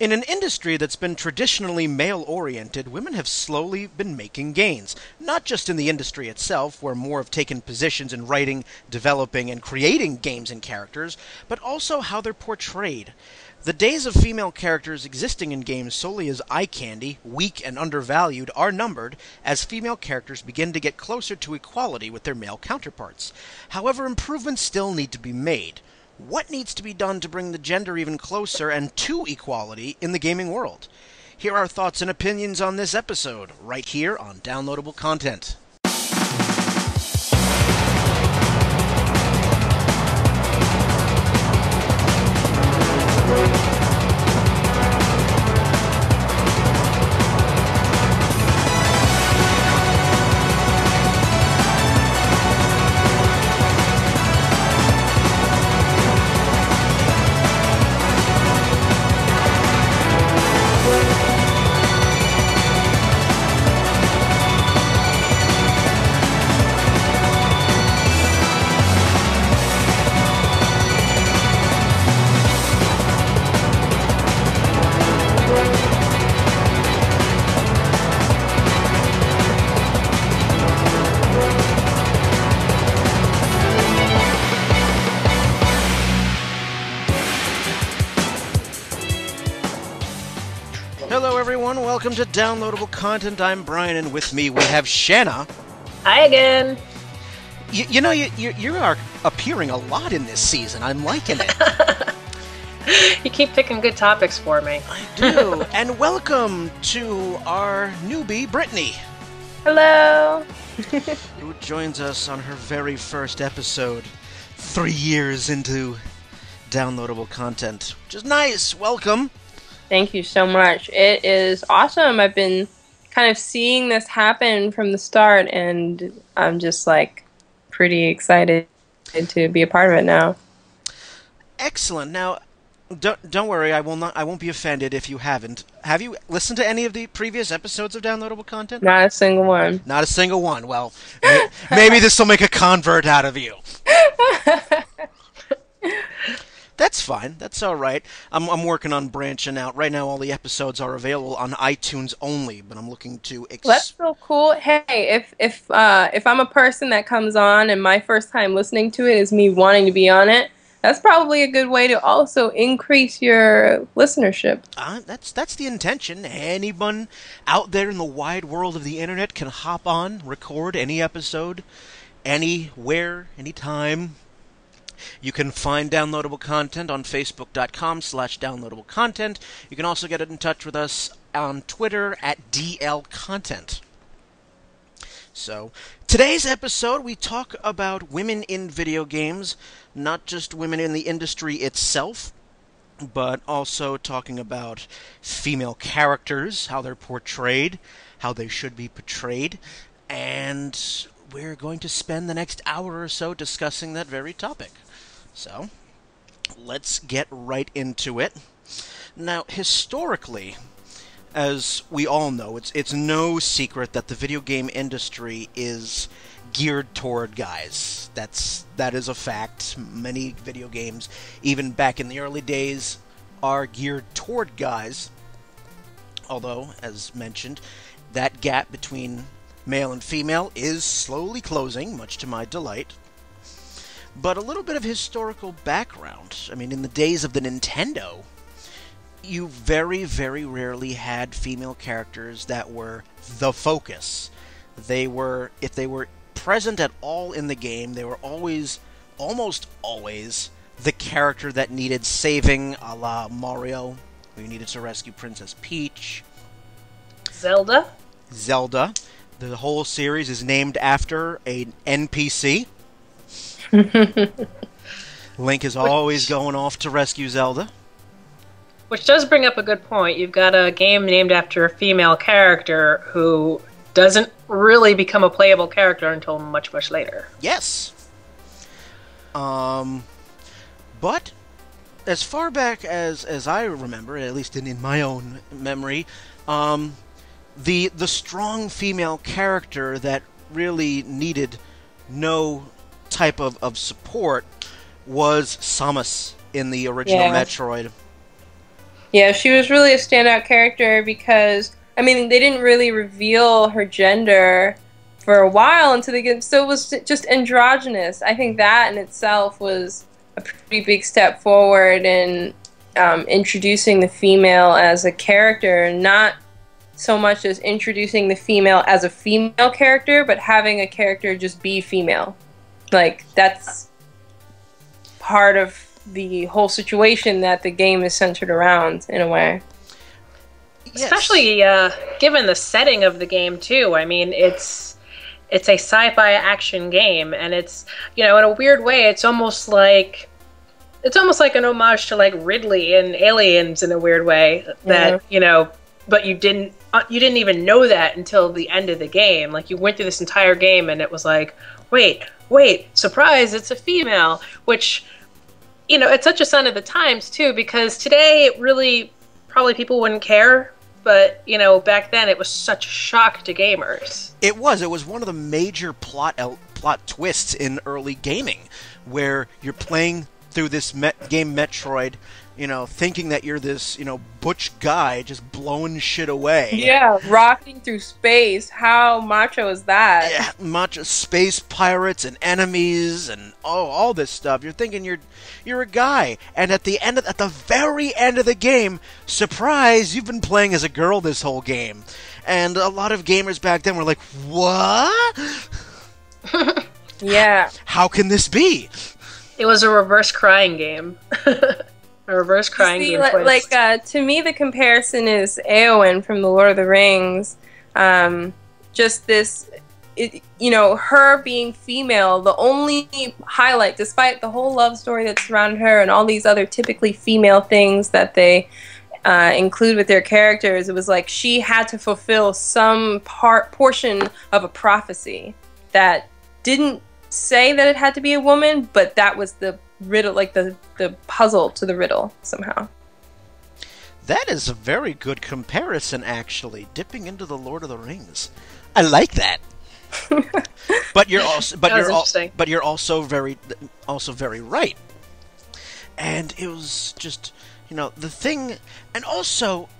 In an industry that's been traditionally male-oriented, women have slowly been making gains. Not just in the industry itself, where more have taken positions in writing, developing, and creating games and characters, but also how they're portrayed. The days of female characters existing in games solely as eye candy, weak and undervalued, are numbered as female characters begin to get closer to equality with their male counterparts. However, improvements still need to be made. What needs to be done to bring the gender even closer and to equality in the gaming world? Here are thoughts and opinions on this episode, right here on Downloadable Content. Hello everyone, welcome to Downloadable Content. I'm Brian, and with me we have Shanna. Hi again. You are appearing a lot in this season. I'm liking it. You keep picking good topics for me. I do. And welcome to our newbie, Brittany. Hello. Who joins us on her very first episode, 3 years into Downloadable Content, which is nice. Welcome. Thank you so much. It is awesome. I've been kind of seeing this happen from the start, and I'm just pretty excited to be a part of it now. Excellent. Now, don't worry. I won't be offended if you haven't. Have you listened to any of the previous episodes of Downloadable Content? Not a single one. Not a single one. Well, maybe this will make a convert out of you. That's fine. That's all right. I'm working on branching out. Right now, all the episodes are available on iTunes only, but I'm looking to... That's so cool. Hey, if I'm a person that comes on and my first time listening to it is me wanting to be on it, that's probably a good way to also increase your listenership. That's the intention. Anyone out there in the wide world of the internet can hop on, record any episode, anywhere, anytime. You can find Downloadable Content on Facebook.com/downloadablecontent. You can also get in touch with us on Twitter at DLContent. So, today's episode, we talk about women in video games, not just women in the industry itself, but also talking about female characters, how they're portrayed, how they should be portrayed, and we're going to spend the next hour or so discussing that very topic. So, let's get right into it. Now, historically, as we all know, it's no secret that the video game industry is geared toward guys. That is a fact. Many video games, even back in the early days, are geared toward guys. Although, as mentioned, that gap between male and female is slowly closing, much to my delight. But a little bit of historical background. I mean, in the days of the Nintendo, you very, very rarely had female characters that were the focus. If they were present at all in the game, they were almost always, the character that needed saving, a la Mario, who needed to rescue Princess Peach. Zelda. The whole series is named after an NPC. Link is always going off to rescue Zelda. Which does bring up a good point. You've got a game named after a female character who doesn't really become a playable character until much, much later. Yes. But as far back as I remember, at least in my own memory, the strong female character that really needed no type of support was Samus in the original Metroid. Yeah, she was really a standout character because, I mean, they didn't really reveal her gender for a while into the game, so it was just androgynous. I think that in itself was a pretty big step forward in introducing the female as a character, not so much as introducing the female as a female character, but having a character just be female. Like, that's part of the whole situation that the game is centered around, in a way. Yes. Especially given the setting of the game, too. I mean, it's a sci-fi action game, and it's, you know, in a weird way, it's almost like an homage to, like, Ridley and Aliens in a weird way, that, you know, but you didn't even know that until the end of the game. Like, you went through this entire game, and it was like, wait, surprise, it's a female, which, you know, it's such a sign of the times, too, because today, it really, probably people wouldn't care, but, you know, back then, it was such a shock to gamers. It was one of the major plot twists in early gaming, where you're playing through this game Metroid, you know, thinking that you're this, you know, butch guy just blowing shit away. Yeah, rocking through space. How macho is that? Yeah, macho space pirates and enemies and all this stuff. You're thinking you're a guy, and at the very end of the game, surprise, you've been playing as a girl this whole game. And a lot of gamers back then were like, "What?" Yeah. How can this be? It was a reverse crying game. A reverse crying game. Like, to me, the comparison is Eowyn from The Lord of the Rings. Just this, you know, her being female, the only highlight, despite the whole love story that surrounded her and all these other typically female things that they include with their characters, it was like she had to fulfill some portion of a prophecy that didn't say that it had to be a woman, but that was the riddle, like the puzzle to the riddle somehow. That is a very good comparison, actually. Dipping into the Lord of the Rings, I like that. But you're also very right. And it was just, you know, the thing, and also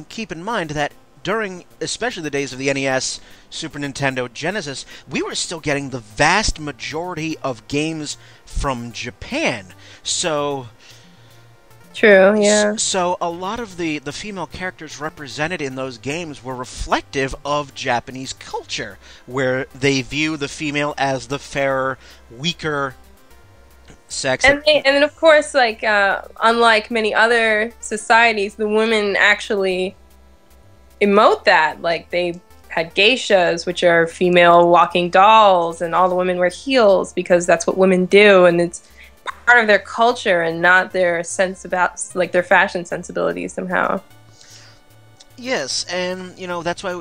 keep in mind that during, especially the days of the NES, Super Nintendo, Genesis, we were still getting the vast majority of games from Japan. So true, yeah. So a lot of the female characters represented in those games were reflective of Japanese culture, where they view the female as the fairer, weaker sex. And then, of course, like, unlike many other societies, the women actually emote that. Like, they had geishas, which are female walking dolls, and all the women wear heels because that's what women do, and it's part of their culture and not their sense about, like, their fashion sensibilities somehow. Yes, and, you know, that's why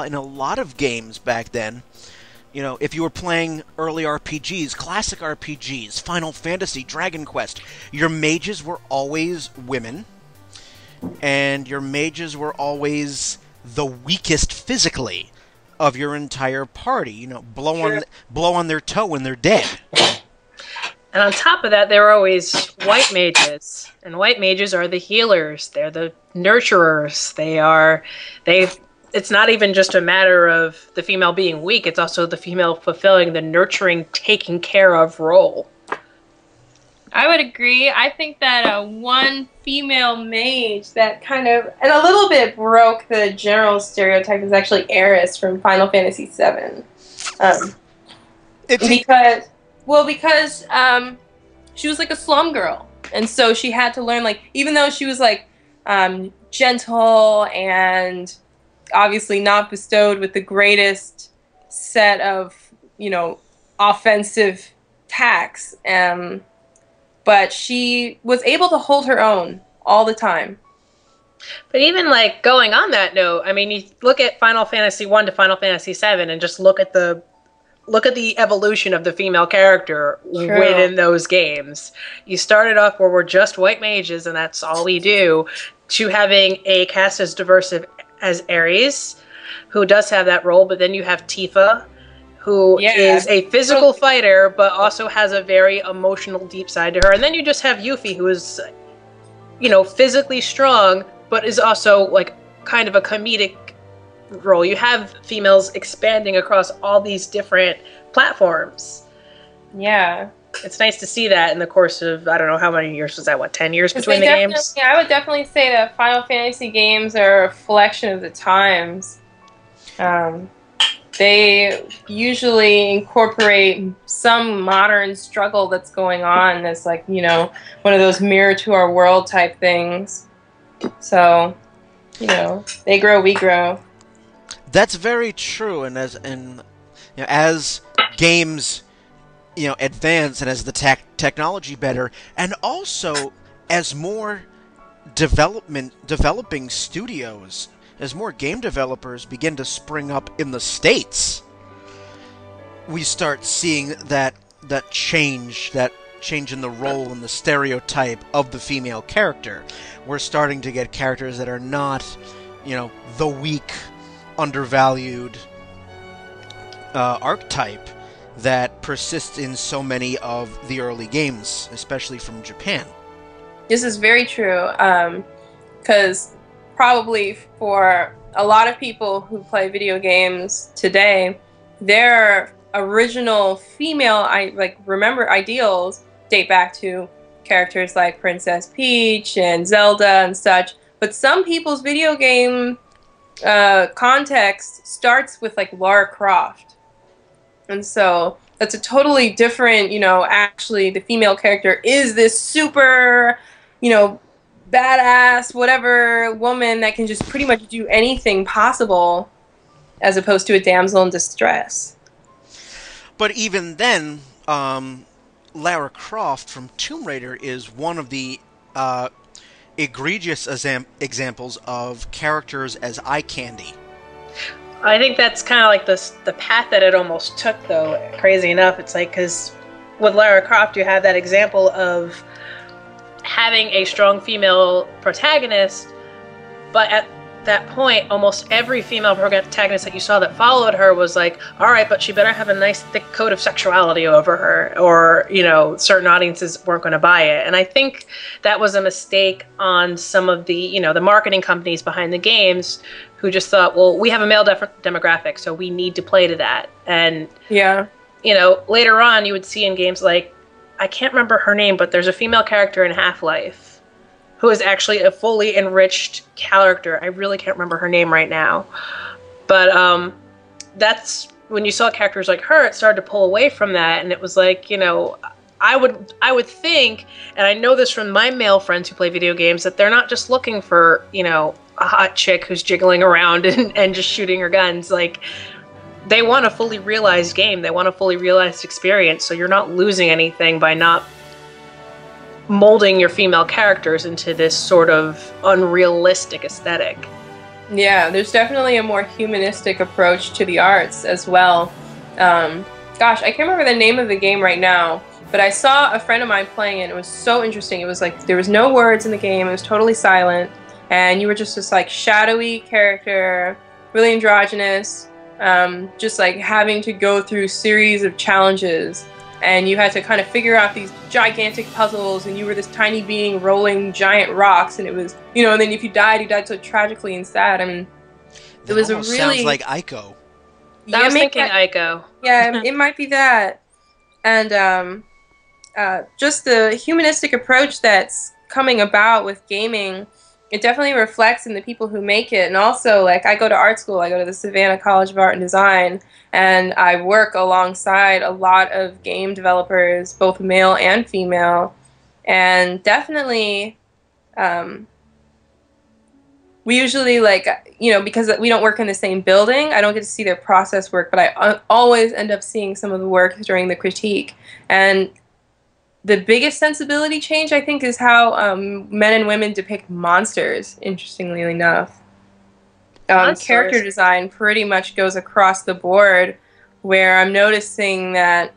in a lot of games back then, you know, if you were playing early RPGs, classic RPGs, Final Fantasy, Dragon Quest, your mages were always women, and your mages were always the weakest physically of your entire party. You know, blow on their toe when they're dead. And on top of that, there were always white mages, and white mages are the healers. They're the nurturers. It's not even just a matter of the female being weak. It's also the female fulfilling the nurturing, taking care of role. I would agree. I think that one female mage that kind of, and a little bit broke the general stereotype, is actually Eris from Final Fantasy VII. Because she was like a slum girl, and so she had to learn, like, even though she was like gentle and obviously not bestowed with the greatest set of, you know, offensive attacks, but she was able to hold her own all the time. But even, like, going on that note, I mean, you look at Final Fantasy 1 to Final Fantasy 7 and just look at the evolution of the female character within those games. You started off where we're just white mages and that's all we do, to having a cast as diverse as Ares, who does have that role, but then you have Tifa, who is a physical fighter, but also has a very emotional, deep side to her. And then you just have Yuffie, who is physically strong, but is also like kind of a comedic role. You have females expanding across all these different platforms. Yeah. It's nice to see that in the course of, I don't know, how many years was that? 10 years between the games? Yeah, I would definitely say that Final Fantasy games are a reflection of the times. They usually incorporate some modern struggle that's going on as, like, one of those mirror to our world type things. So, they grow, we grow. That's very true, and as games advance, and as the technology better, and also as more developing studios, as more game developers begin to spring up in the States, we start seeing that change in the role and the stereotype of the female character. We're starting to get characters that are not, the weak, undervalued archetype that persists in so many of the early games, especially from Japan. This is very true, because probably for a lot of people who play video games today, their original female ideals date back to characters like Princess Peach and Zelda and such. But some people's video game context starts with like Lara Croft. And so that's a totally different, actually the female character is this super, badass, whatever woman that can just pretty much do anything possible, as opposed to a damsel in distress. But even then, Lara Croft from Tomb Raider is one of the egregious examples of characters as eye candy. I think that's kind of like the path that it almost took, though. Crazy enough, it's like, because with Lara Croft, you have that example of having a strong female protagonist, but at that point, almost every female protagonist that you saw that followed her was like, all right, but she better have a nice thick coat of sexuality over her, or, certain audiences weren't going to buy it. And I think that was a mistake on some of the, the marketing companies behind the games, who just thought, well, we have a male demographic, so we need to play to that. And, yeah, later on you would see in games like, I can't remember her name, but there's a female character in Half-Life who is actually a fully enriched character. I really can't remember her name right now. But that's when you saw characters like her, it started to pull away from that. And it was like, I would think, and I know this from my male friends who play video games, that they're not just looking for, a hot chick who's jiggling around and just shooting her guns. Like, they want a fully realized game. They want a fully realized experience. So you're not losing anything by not molding your female characters into this sort of unrealistic aesthetic. Yeah, there's definitely a more humanistic approach to the arts as well. Gosh, I can't remember the name of the game right now, but I saw a friend of mine playing it, and it was so interesting. It was like, there was no words in the game, it was totally silent, and you were just this like shadowy character, really androgynous, just like having to go through series of challenges, and you had to kind of figure out these gigantic puzzles, and you were this tiny being rolling giant rocks, and it was, and then if you died so tragically and sad. I mean, it was a really... sounds like Ico. I was thinking Ico. Yeah, it might be that. And just the humanistic approach that's coming about with gaming, it definitely reflects in the people who make it. And also, like, I go to art school. I go to the Savannah College of Art and Design, and I work alongside a lot of game developers, both male and female. And definitely, we usually, like, because we don't work in the same building, I don't get to see their process work, but I always end up seeing some of the work during the critique. And the biggest sensibility change, I think, is how men and women depict monsters, interestingly enough. Character design pretty much goes across the board, where I'm noticing that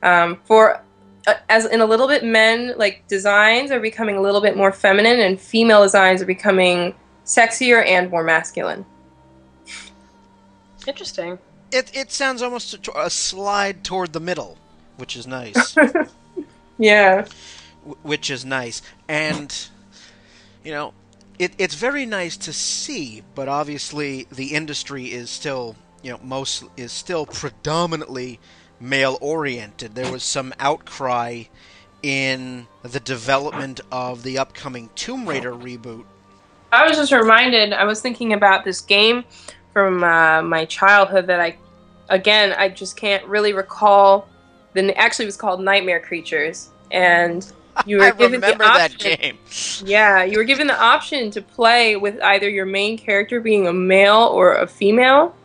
as in a little bit, men, like, designs are becoming a little bit more feminine, and female designs are becoming sexier and more masculine. Interesting. It sounds almost a slide toward the middle, which is nice. Yeah. Which is nice. And, you know, it's very nice to see, but obviously the industry is still, is still predominantly male oriented. There was some outcry in the development of the upcoming Tomb Raider reboot. I was just reminded, I was thinking about this game from my childhood that I just can't really recall. Actually, it was called Nightmare Creatures, and you were given the option, that game. Yeah, you were given the option to play with either your main character being a male or a female,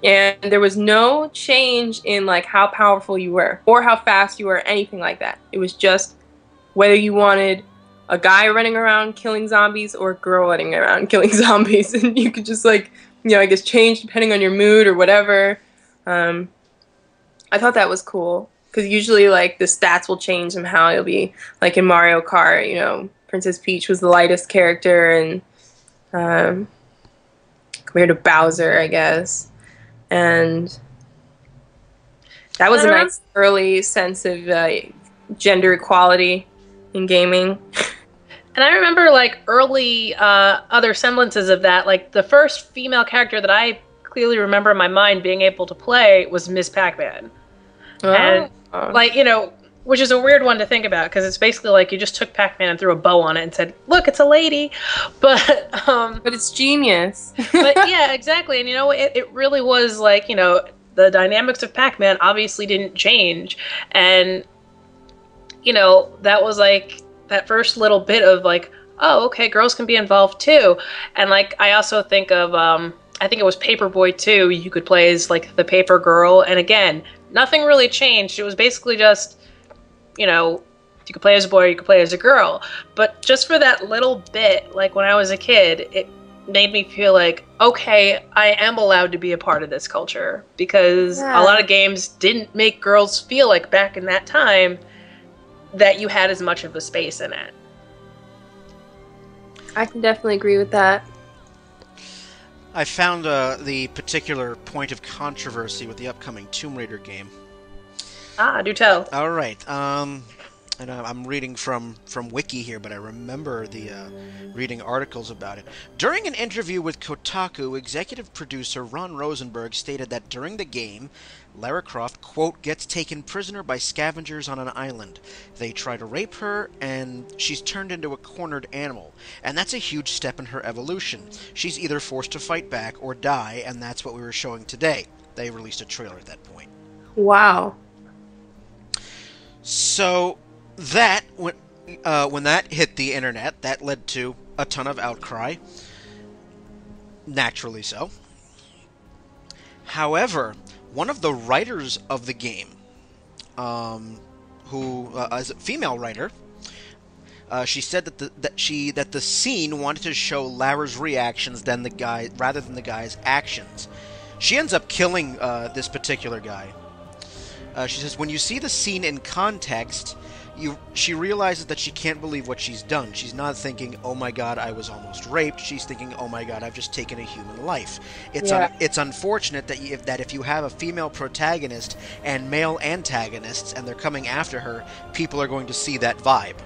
and there was no change in like how powerful you were or how fast you were, anything like that. It was just whether you wanted a guy running around killing zombies or a girl running around killing zombies, and you could just like, I guess change depending on your mood or whatever. I thought that was cool. Because usually, like, the stats will change somehow. You'll be, like, in Mario Kart, Princess Peach was the lightest character, and compared to Bowser, I guess. And that was a nice early sense of gender equality in gaming. And I remember, like, early other semblances of that. Like, the first female character that I clearly remember in my mind being able to play was Miss Pac-Man. Oh. And, like, which is a weird one to think about, because it's basically like you just took Pac-Man and threw a bow on it and said, look, it's a lady. But it's genius. But, yeah, exactly. And, it really was, like, the dynamics of Pac-Man obviously didn't change. And, that was, like, that first little bit of, like, oh, okay, girls can be involved, too. And, like, I also think of, I think it was Paperboy 2. You could play as, like, the paper girl. And, again, nothing really changed. It was basically just, you could play as a boy or you could play as a girl. But just for that little bit, like when I was a kid, it made me feel like, okay, I am allowed to be a part of this culture. Because a lot of games didn't make girls feel like back in that time that you had as much of a space in it. I can definitely agree with that. I found the particular point of controversy with the upcoming Tomb Raider game. Ah, do tell. All right. And I'm reading from Wiki here, but I remember the reading articles about it. During an interview with Kotaku, executive producer Ron Rosenberg stated that during the game, Lara Croft, quote, gets taken prisoner by scavengers on an island. They try to rape her, and she's turned into a cornered animal. And that's a huge step in her evolution. She's either forced to fight back or die, and that's what we were showing today. They released a trailer at that point. Wow. So that, when that hit the internet, that led to a ton of outcry. Naturally so. However, one of the writers of the game, who is a female writer, she said that the scene wanted to show Lara's reactions rather than the guy's actions. She ends up killing this particular guy. She says, when you see the scene in context, she realizes that she can't believe what she's done. She's not thinking, oh my god, I was almost raped. She's thinking, oh my god, I've just taken a human life. It's unfortunate that if you have a female protagonist and male antagonists and they're coming after her, people are going to see that vibe.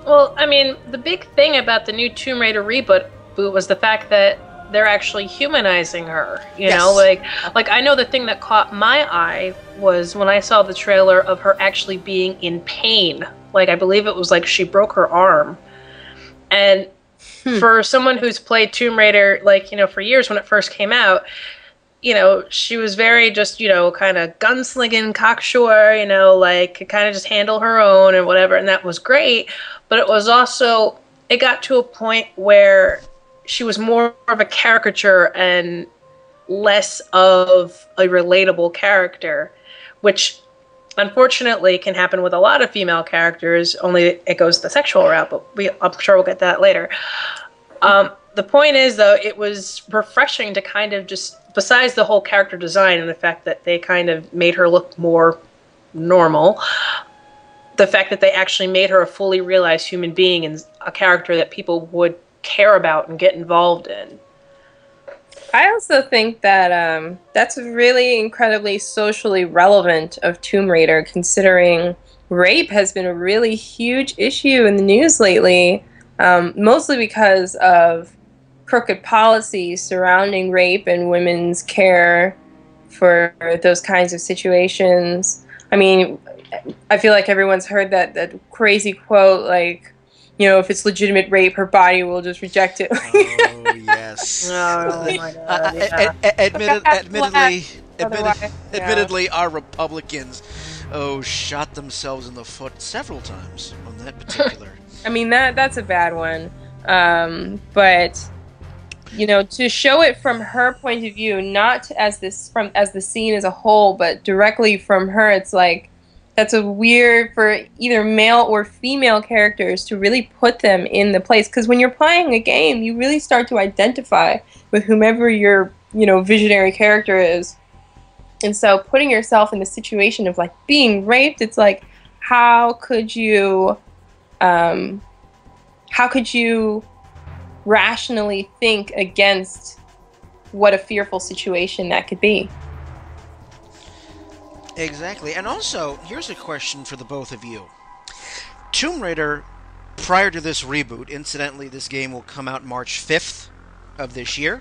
Well, I mean, the big thing about the new Tomb Raider reboot was the fact that they're actually humanizing her, you know, like I know the thing that caught my eye was when I saw the trailer of her actually being in pain. Like, I believe it was like she broke her arm. And for someone who's played Tomb Raider, like, for years when it first came out, she was very just, kind of gunslinging, cocksure, like could kind of just handle her own and whatever. And that was great. But it was also, it got to a point where she was more of a caricature and less of a relatable character, which unfortunately can happen with a lot of female characters, only it goes the sexual route, but I'm sure we'll get that later. The point is, though, it was refreshing to kind of just, besides the whole character design and the fact that they kind of made her look more normal, the fact that they actually made her a fully realized human being and a character that people would care about and get involved in. I also think that that's really incredibly socially relevant of Tomb Raider, considering rape has been a really huge issue in the news lately, mostly because of crooked policies surrounding rape and women's care for those kinds of situations. I mean, I feel like everyone's heard that crazy quote, like, you know, if it's legitimate rape, her body will just reject it. Oh, yes. Oh my God, yeah. Admittedly, our Republicans, shot themselves in the foot several times on that particular. I mean, that's a bad one. But, you know, to show it from her point of view, not as the scene as a whole, but directly from her, it's like, that's a weird for either male or female characters to really put them in the place. Because when you're playing a game, you really start to identify with whomever your, you know, visionary character is. And so putting yourself in the situation of, like, being raped, it's like, how could you rationally think against what a fearful situation that could be? Exactly. And also, here's a question for the both of you. Tomb Raider, prior to this reboot, incidentally, this game will come out March 5th of this year.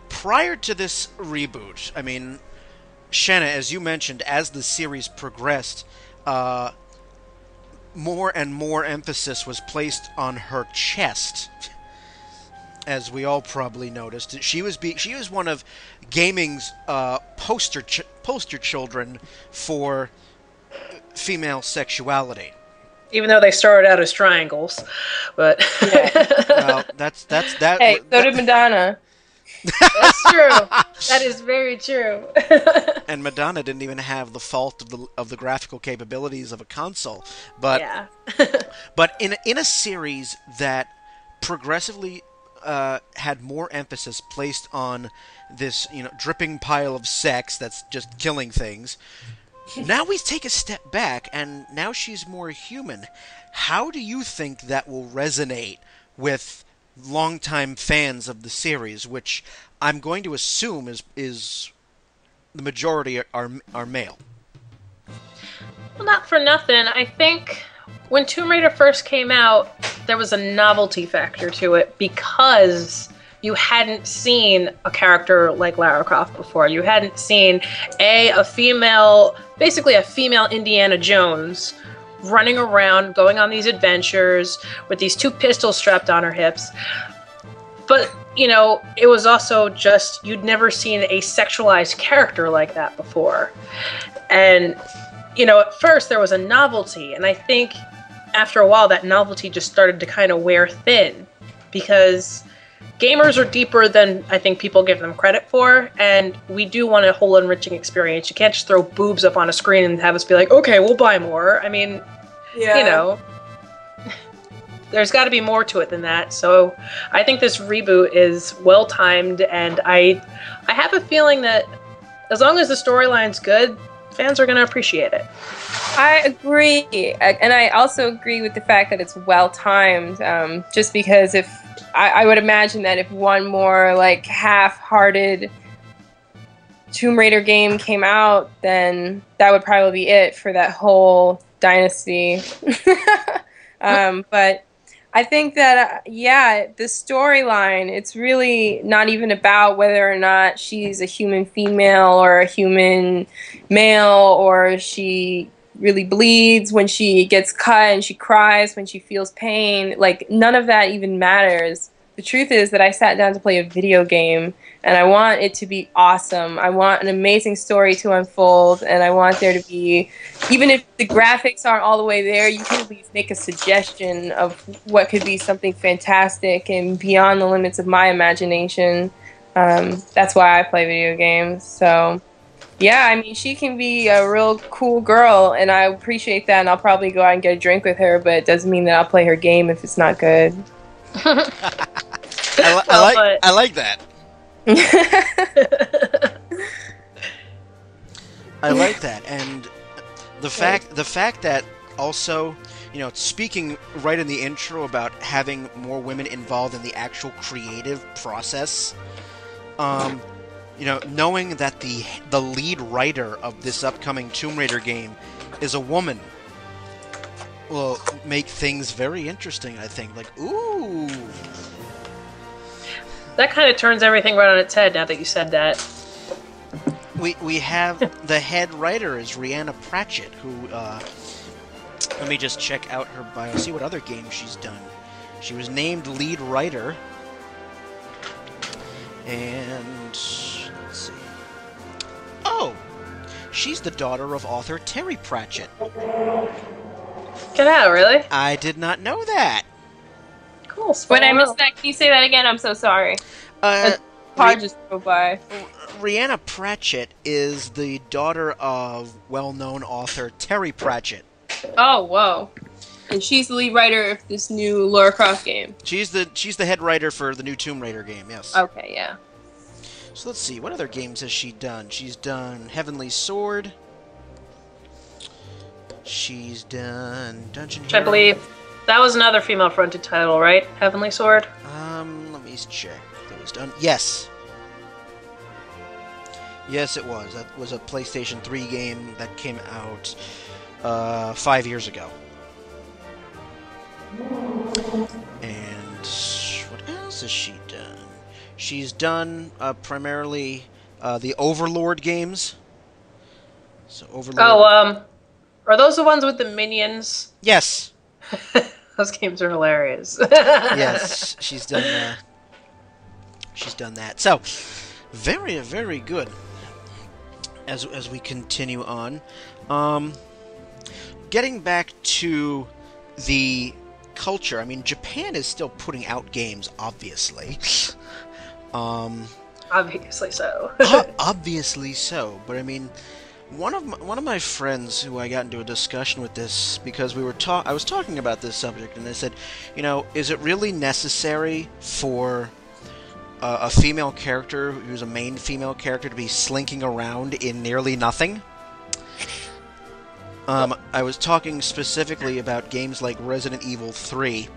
Prior to this reboot, I mean, Shanna, as you mentioned, as the series progressed, more and more emphasis was placed on her chest. As we all probably noticed, she was one of gaming's poster children for female sexuality. Even though they started out as triangles, but well, that's that. Hey, so did Madonna. That's true. That is very true. And Madonna didn't even have the fault of the graphical capabilities of a console, but yeah. But in a series that progressively had more emphasis placed on this, you know, dripping pile of sex that's just killing things. Now we take a step back, and now she's more human. How do you think that will resonate with longtime fans of the series, which I'm going to assume is the majority are male? Well, not for nothing. I think when Tomb Raider first came out, there was a novelty factor to it because you hadn't seen a character like Lara Croft before. You hadn't seen basically a female Indiana Jones running around, going on these adventures with these two pistols strapped on her hips. But, you know, it was also just, you'd never seen a sexualized character like that before. And, you know, at first there was a novelty, and I think after a while that novelty just started to kind of wear thin, because gamers are deeper than I think people give them credit for, and we do want a whole enriching experience. You can't just throw boobs up on a screen and have us be like, okay, we'll buy more. I mean, you know, there's got to be more to it than that. So I think this reboot is well-timed, and I have a feeling that as long as the storyline's good, fans are going to appreciate it. I agree, and I also agree with the fact that it's well-timed, just because if I would imagine that if one more, like, half-hearted Tomb Raider game came out, then that would probably be it for that whole dynasty. But I think that, the storyline, it's really not even about whether or not she's a human female or a human male, or she really bleeds when she gets cut and she cries when she feels pain. Like, none of that even matters. The truth is that I sat down to play a video game, and I want it to be awesome. I want an amazing story to unfold, and I want there to be, even if the graphics aren't all the way there, you can at least make a suggestion of what could be something fantastic and beyond the limits of my imagination. That's why I play video games. So, yeah, I mean, she can be a real cool girl, and I appreciate that, and I'll probably go out and get a drink with her, but it doesn't mean that I'll play her game if it's not good. I like that. I like that, and the fact that also, you know, speaking right in the intro about having more women involved in the actual creative process, you know, knowing that the lead writer of this upcoming Tomb Raider game is a woman will make things very interesting, I think. Like, ooh. That kind of turns everything right on its head now that you said that. We have the head writer is Rhianna Pratchett, who, let me just check out her bio, see what other games she's done. She was named lead writer. And, let's see. Oh! She's the daughter of author Terry Pratchett. Get out, really? I did not know that. Cool. When I missed that, can you say that again? I'm so sorry. Car just drove by. Rhianna Pratchett is the daughter of well-known author Terry Pratchett. Oh, whoa. And she's the lead writer of this new Lara Croft game. She's the head writer for the new Tomb Raider game, yes. Okay, yeah. So let's see, what other games has she done? She's done Heavenly Sword. She's done Dungeon Hero. I believe that was another female-fronted title, right? Heavenly Sword? Let me check. That was done. Yes. Yes, it was. That was a PlayStation 3 game that came out 5 years ago. And what else has she done? She's done primarily the Overlord games. So Overlord. Oh, are those the ones with the minions? Yes. Those games are hilarious. Yes, she's done. She's done that. So, very, very good. As we continue on, getting back to the culture. I mean, Japan is still putting out games, obviously. Obviously so. Obviously so, but I mean, one of my friends who I got into a discussion with this because I was talking about this subject, and I said, you know, is it really necessary for a female character who's a main female character to be slinking around in nearly nothing? I was talking specifically about games like Resident Evil 3,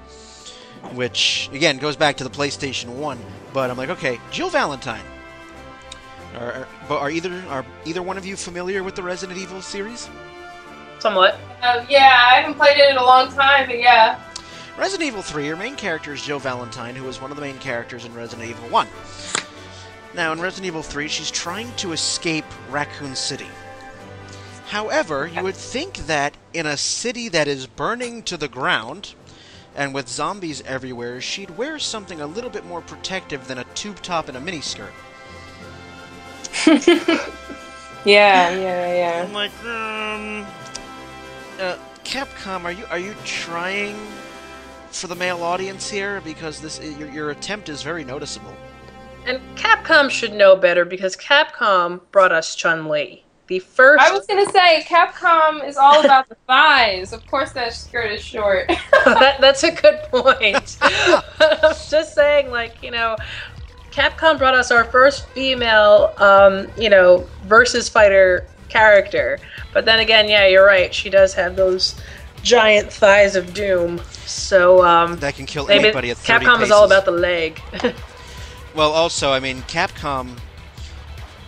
which, again, goes back to the PlayStation 1, but I'm like, okay, Jill Valentine. Are either one of you familiar with the Resident Evil series? Somewhat. Yeah, I haven't played it in a long time, but yeah. Resident Evil 3, your main character is Jill Valentine, who was one of the main characters in Resident Evil 1. Now, in Resident Evil 3, she's trying to escape Raccoon City. However, you would think that in a city that is burning to the ground, and with zombies everywhere, she'd wear something a little bit more protective than a tube top and a miniskirt. Yeah. I'm like, Capcom, are you trying for the male audience here? Because your attempt is very noticeable. And Capcom should know better because Capcom brought us Chun-Li. The first... I was gonna say, Capcom is all about the thighs. Of course that skirt is short. That's a good point. I'm just saying, like, you know, Capcom brought us our first female, versus fighter character. But then again, yeah, you're right. She does have those giant thighs of doom. So, that can kill anybody at 30 Capcom paces. is all about the leg. Well, also, I mean, Capcom...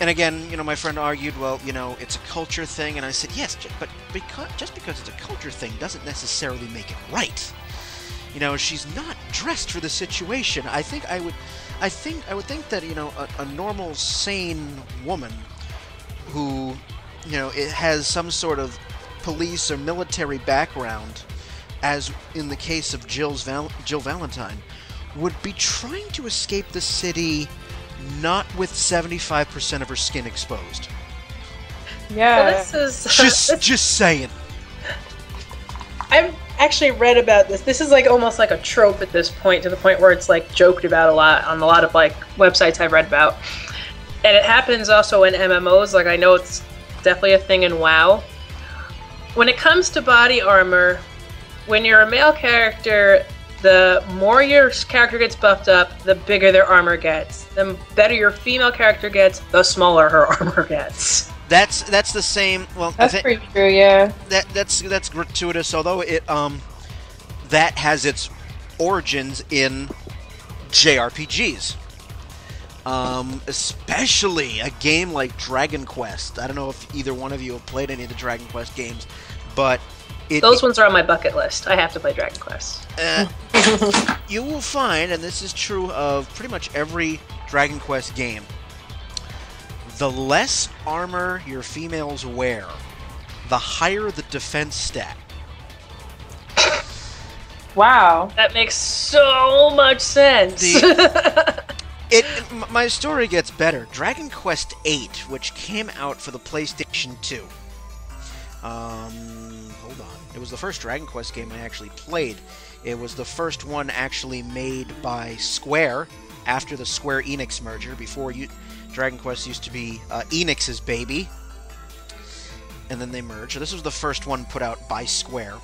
And again, you know, my friend argued, well, you know, it's a culture thing, and I said, yes, but just because it's a culture thing doesn't necessarily make it right. You know, she's not dressed for the situation. I would think that, you know, a normal, sane woman who, you know, it has some sort of police or military background, as in the case of Jill Valentine, would be trying to escape the city not with 75% of her skin exposed. Yeah. Well, this is... just saying. I've actually read about this. This is like almost like a trope at this point, to the point where it's like joked about a lot on a lot of like websites I've read about. And it happens also in MMOs. Like, I know it's definitely a thing in WoW. When it comes to body armor, when you're a male character, the more your character gets buffed up, the bigger their armor gets. The better your female character gets, the smaller her armor gets. That's the same. Well, that's pretty true. Yeah. That's gratuitous. Although it that has its origins in JRPGs. Especially a game like Dragon Quest. I don't know if either one of you have played any of the Dragon Quest games, but those ones are on my bucket list. I have to play Dragon Quest. You will find, and this is true of pretty much every Dragon Quest game, the less armor your females wear, the higher the defense stat. Wow. That makes so much sense. My story gets better. Dragon Quest VIII, which came out for the PlayStation 2. Hold on. It was the first Dragon Quest game I actually played. It was the first one actually made by Square after the Square Enix merger. Before Dragon Quest used to be Enix's baby, and then they merged. So this was the first one put out by Square.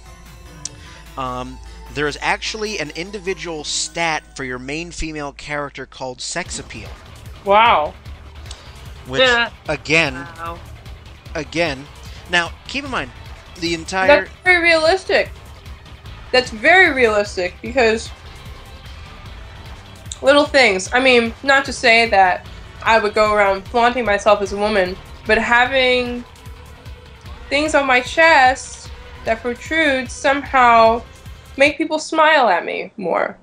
There is actually an individual stat for your main female character called Sex Appeal. Wow. Which, again... Now, keep in mind, the entire... That's very realistic. That's very realistic, because... Little things. I mean, not to say that I would go around flaunting myself as a woman, but having things on my chest that protrude somehow make people smile at me more.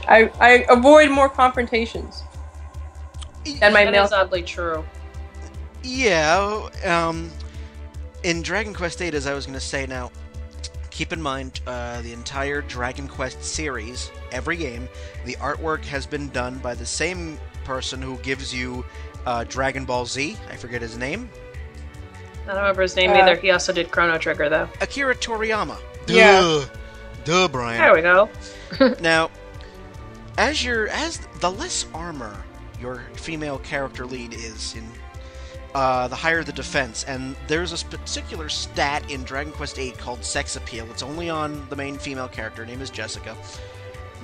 I avoid more confrontations than my male. That is oddly true. Yeah, in Dragon Quest VIII, as I was going to say, now, keep in mind, the entire Dragon Quest series, every game, the artwork has been done by the same person who gives you Dragon Ball Z. I forget his name. I don't remember his name either. He also did Chrono Trigger, though. Akira Toriyama. Yeah. Duh, Brian. There we go. Now, as the less armor your female character lead is, the higher the defense. And there's a particular stat in Dragon Quest VIII called Sex Appeal. It's only on the main female character. Her name is Jessica.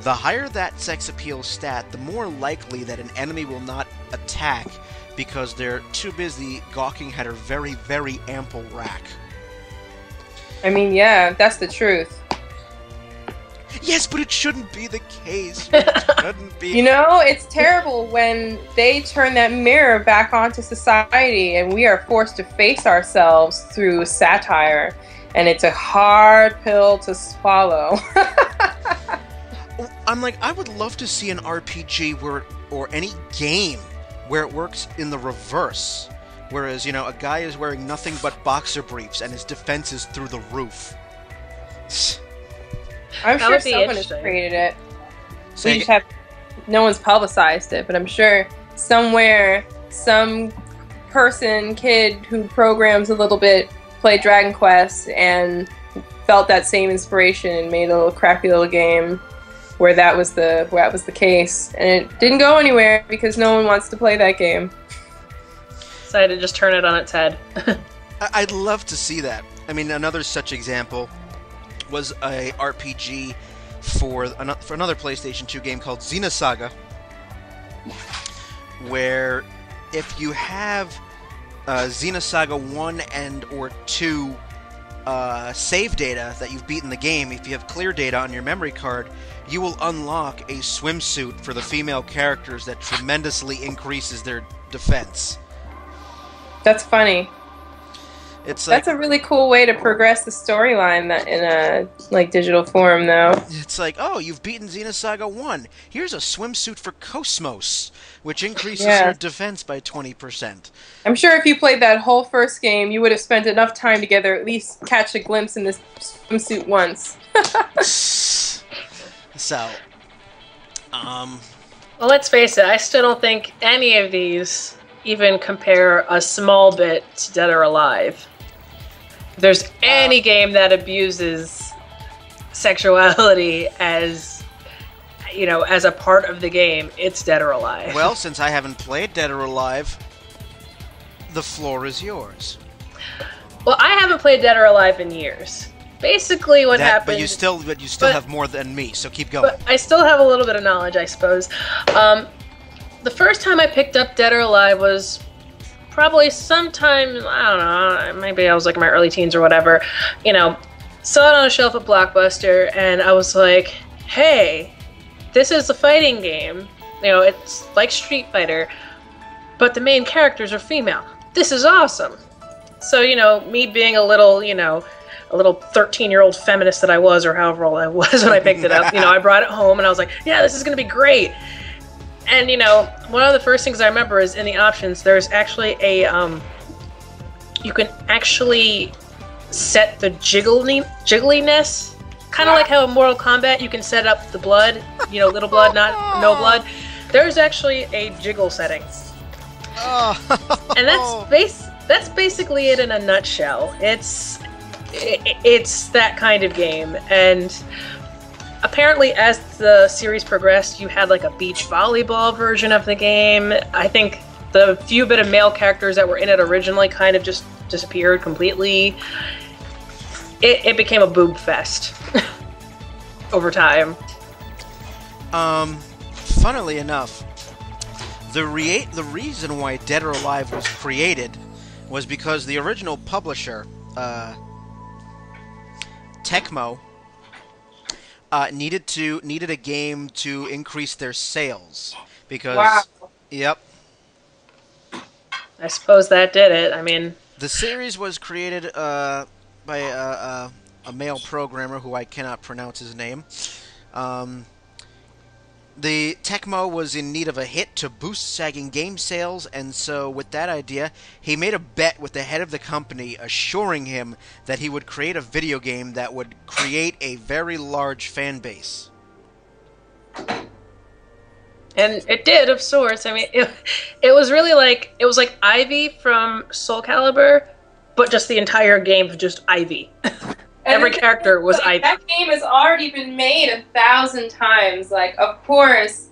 The higher that Sex Appeal stat, the more likely that an enemy will not attack because they're too busy gawking at her very, very ample rack. I mean, yeah, that's the truth. Yes, but it shouldn't be the case. It shouldn't be. You know, it's terrible when they turn that mirror back onto society and we are forced to face ourselves through satire. And it's a hard pill to swallow. I'm like, I would love to see an RPG or any game where it works in the reverse. Whereas, a guy is wearing nothing but boxer briefs and his defense is through the roof. I'm sure someone has created it. We just have... No one's publicized it, but I'm sure somewhere, some kid who programs a little bit, played Dragon Quest and felt that same inspiration and made a little crappy little game where that was the case. And it didn't go anywhere because no one wants to play that game. Decided to just turn it on its head. I'd love to see that. I mean, another such example was a RPG for another PlayStation 2 game called Xenosaga, where if you have Xenosaga 1 and or 2 save data that you've beaten the game, if you have clear data on your memory card, you will unlock a swimsuit for the female characters that tremendously increases their defense. That's funny. That's a really cool way to progress the storyline in a digital form, though. It's like, oh, you've beaten Xenosaga 1. Here's a swimsuit for Cosmos, which increases your defense by 20%. I'm sure if you played that whole first game, you would have spent enough time together at least catch a glimpse in this swimsuit once. So, well, let's face it, I still don't think any of these even compare a small bit to Dead or Alive. If there's any game that abuses sexuality as a part of the game, it's Dead or Alive. Well, since I haven't played Dead or Alive, the floor is yours. Well, I haven't played Dead or Alive in years. Basically, what happened... But you still have more than me, so keep going. But I still have a little bit of knowledge, I suppose. The first time I picked up Dead or Alive was probably sometime, I don't know, maybe I was like in my early teens or whatever. Saw it on a shelf at Blockbuster, and I was like, hey, this is a fighting game it's like Street Fighter, but the main characters are female. This is awesome. So, me being a little 13-year-old feminist that I was, or however old I was when I picked it up, I brought it home and I was like, yeah, this is going to be great. And, one of the first things I remember is in the options, there's actually you can actually set the jiggliness, kind of like how in Mortal Kombat you can set up the blood, little blood, not no blood. There's actually a jiggle setting. And that's basically it in a nutshell. It's that kind of game, and apparently as the series progressed, you had like a beach volleyball version of the game. I think the few bit of male characters that were in it originally kind of just disappeared completely. It became a boob fest over time. Funnily enough, the reason why Dead or Alive was created was because the original publisher, Tecmo, needed a game to increase their sales because. Wow. Yep. I suppose that did it. I mean, the series was created by a male programmer who I cannot pronounce his name. The Tecmo was in need of a hit to boost sagging game sales, and so with that idea, he made a bet with the head of the company, assuring him that he would create a video game that would create a very large fan base. and it did, of sorts. I mean, it was really like Ivy from Soul Calibur, but just the entire game was just Ivy. Every character was Ivy. That game has already been made 1,000 times. Like, of course,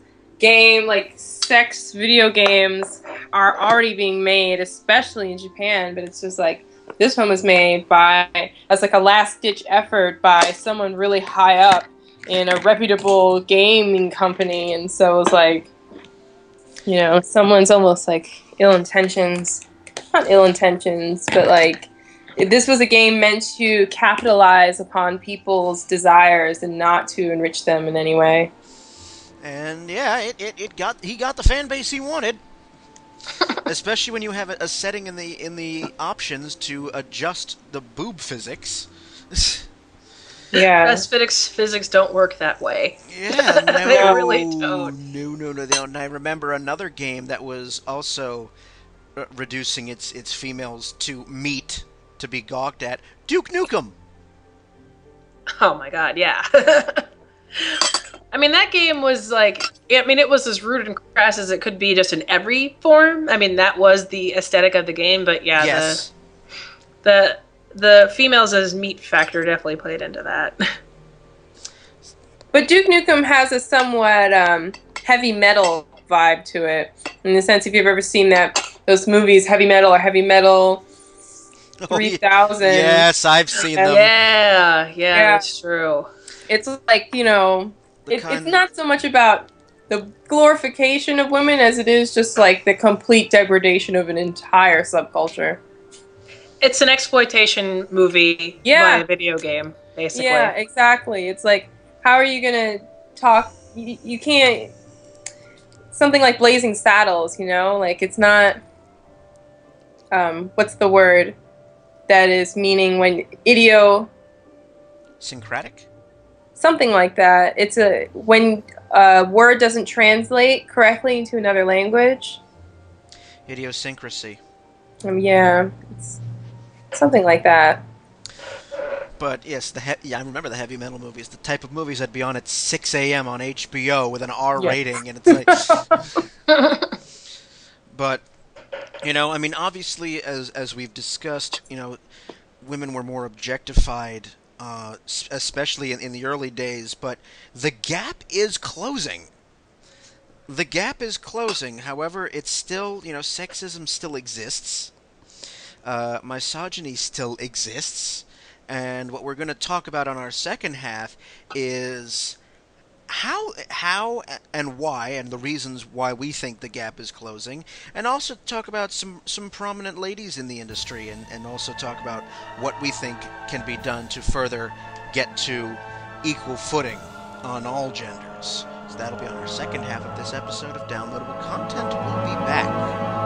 sex video games are already being made, especially in Japan, but it's just like, this one was made as like a last-ditch effort by someone really high up in a reputable gaming company, and so it was like, someone's almost like ill intentions. Not ill intentions, but like, this was a game meant to capitalize upon people's desires and not to enrich them in any way. And yeah, he got the fan base he wanted. Especially when you have a setting in the options to adjust the boob physics. Yeah. Because physics don't work that way. Yeah, no, they really don't. No. And I remember another game that was also reducing its females to meat to be gawked at. Duke Nukem. Oh my god, yeah. I mean, that game was like, it was as rude and crass as it could be just in every form. I mean, that was the aesthetic of the game, but yeah, yes. the females as meat factor definitely played into that. But Duke Nukem has a somewhat heavy metal vibe to it, in the sense if you've ever seen those movies, Heavy Metal or Heavy Metal 3000. Yes, I've seen them. Yeah, that's true. It's like, it's not so much about the glorification of women as it is just like the complete degradation of an entire subculture. It's an exploitation movie by a video game, basically. Yeah, exactly. It's like, how are you going to talk? You can't... Something like Blazing Saddles, Like, it's not... what's the word that is meaning when... Syncretic? Something like that. It's when a word doesn't translate correctly into another language. Idiosyncrasy. Yeah, it's something like that. But yes, I remember the heavy metal movies. The type of movies that'd be on at 6 a.m. on HBO with an R rating, and it's like. But obviously, as we've discussed, women were more objectified. Especially in the early days, but the gap is closing. The gap is closing. However, it's still, sexism still exists. Misogyny still exists. And what we're going to talk about on our second half is how and why, and the reasons why we think the gap is closing, and also talk about some prominent ladies in the industry, and also talk about what we think can be done to further get to equal footing on all genders. because that'll be on our second half of this episode of Downloadable Content. We'll be back.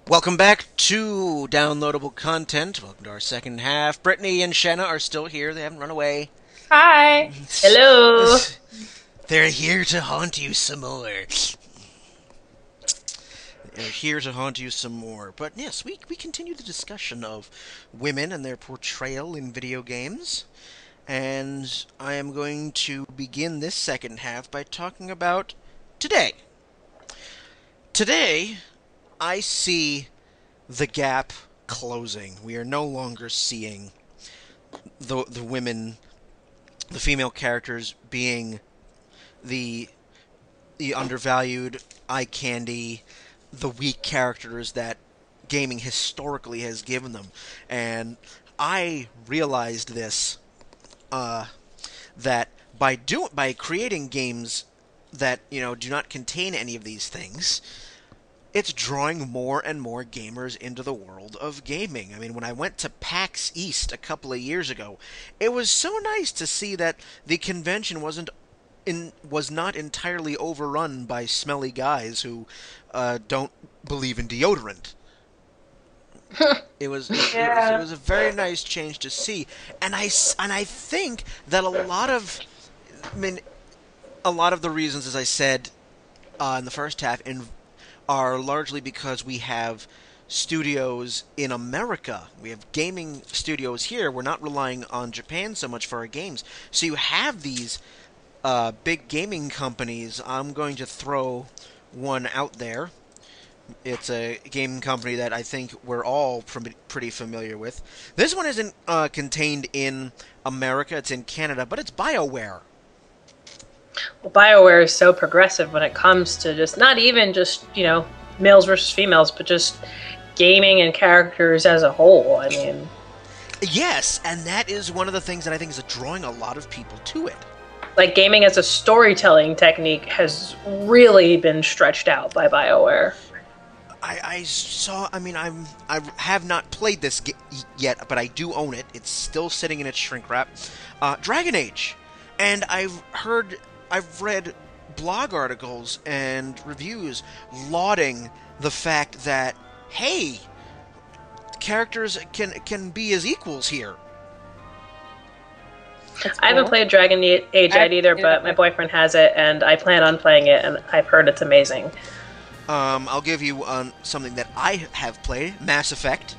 Welcome back to Downloadable Content. Welcome to our second half. Brittany and Shanna are still here. They haven't run away. Hi. Hello. They're here to haunt you some more. They're here to haunt you some more. But yes, we continue the discussion of women and their portrayal in video games. And I am going to begin this second half by talking about today. Today, I see the gap closing. We are no longer seeing the women, the female characters being the undervalued, eye candy, the weak characters that gaming historically has given them. And I realized this, that by creating games that, do not contain any of these things, it's drawing more and more gamers into the world of gaming. I mean, when I went to PAX East a couple of years ago, it was so nice to see that the convention was not entirely overrun by smelly guys who don't believe in deodorant. It was a very nice change to see, and I think that a lot of the reasons, as I said in the first half, are largely because we have studios in America. We have gaming studios here. We're not relying on Japan so much for our games. So you have these big gaming companies. I'm going to throw one out there. It's a gaming company that I think we're all pretty familiar with. This one isn't contained in America. It's in Canada, but it's Bioware. Well, Bioware is so progressive when it comes to not even just, males versus females, but just gaming and characters as a whole. I mean... Yes, and that is one of the things that I think is drawing a lot of people to it. Like, gaming as a storytelling technique has really been stretched out by Bioware. I saw. I mean, I have not played this yet, but I do own it. It's still sitting in its shrink wrap. Dragon Age, and I've read blog articles and reviews lauding the fact that, hey, characters can be as equals here. Cool. I haven't played Dragon Age yet either, but my boyfriend has it, and I plan on playing it, and I've heard it's amazing. I'll give you something that I have played, Mass Effect.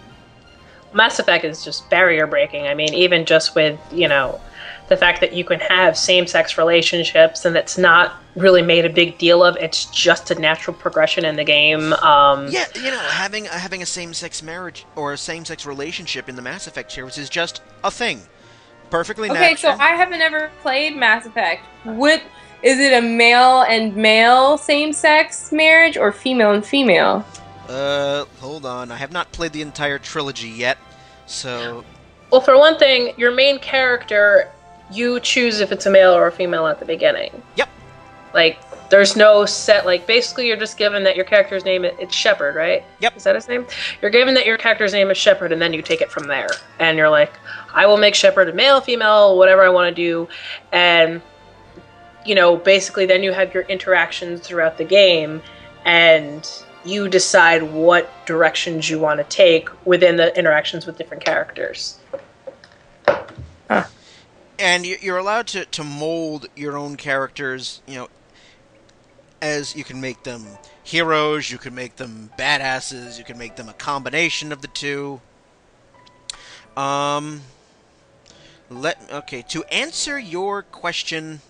Mass Effect is just barrier breaking. I mean, even just with, the fact that you can have same-sex relationships and it's not really made a big deal of. It's just a natural progression in the game. Yeah, having a same-sex marriage or a same-sex relationship in the Mass Effect series is just a thing. Perfectly natural. Okay, so I haven't ever played Mass Effect. Is it a male and male same-sex marriage or female and female? Hold on. I have not played the entire trilogy yet, so... Well, for one thing, your main character, you choose if it's a male or a female at the beginning. Yep. Like, there's no set, like, basically you're just given that your character's name, it's Shepard, right? Yep. Is that his name? You're given that your character's name is Shepard, and then you take it from there. And you're like, I will make Shepard a male, female, whatever I want to do, and... basically then you have your interactions throughout the game, and you decide what directions you want to take within the interactions with different characters. Huh. And you're allowed to mold your own characters, as you can make them heroes, you can make them badasses, you can make them a combination of the two. To answer your question...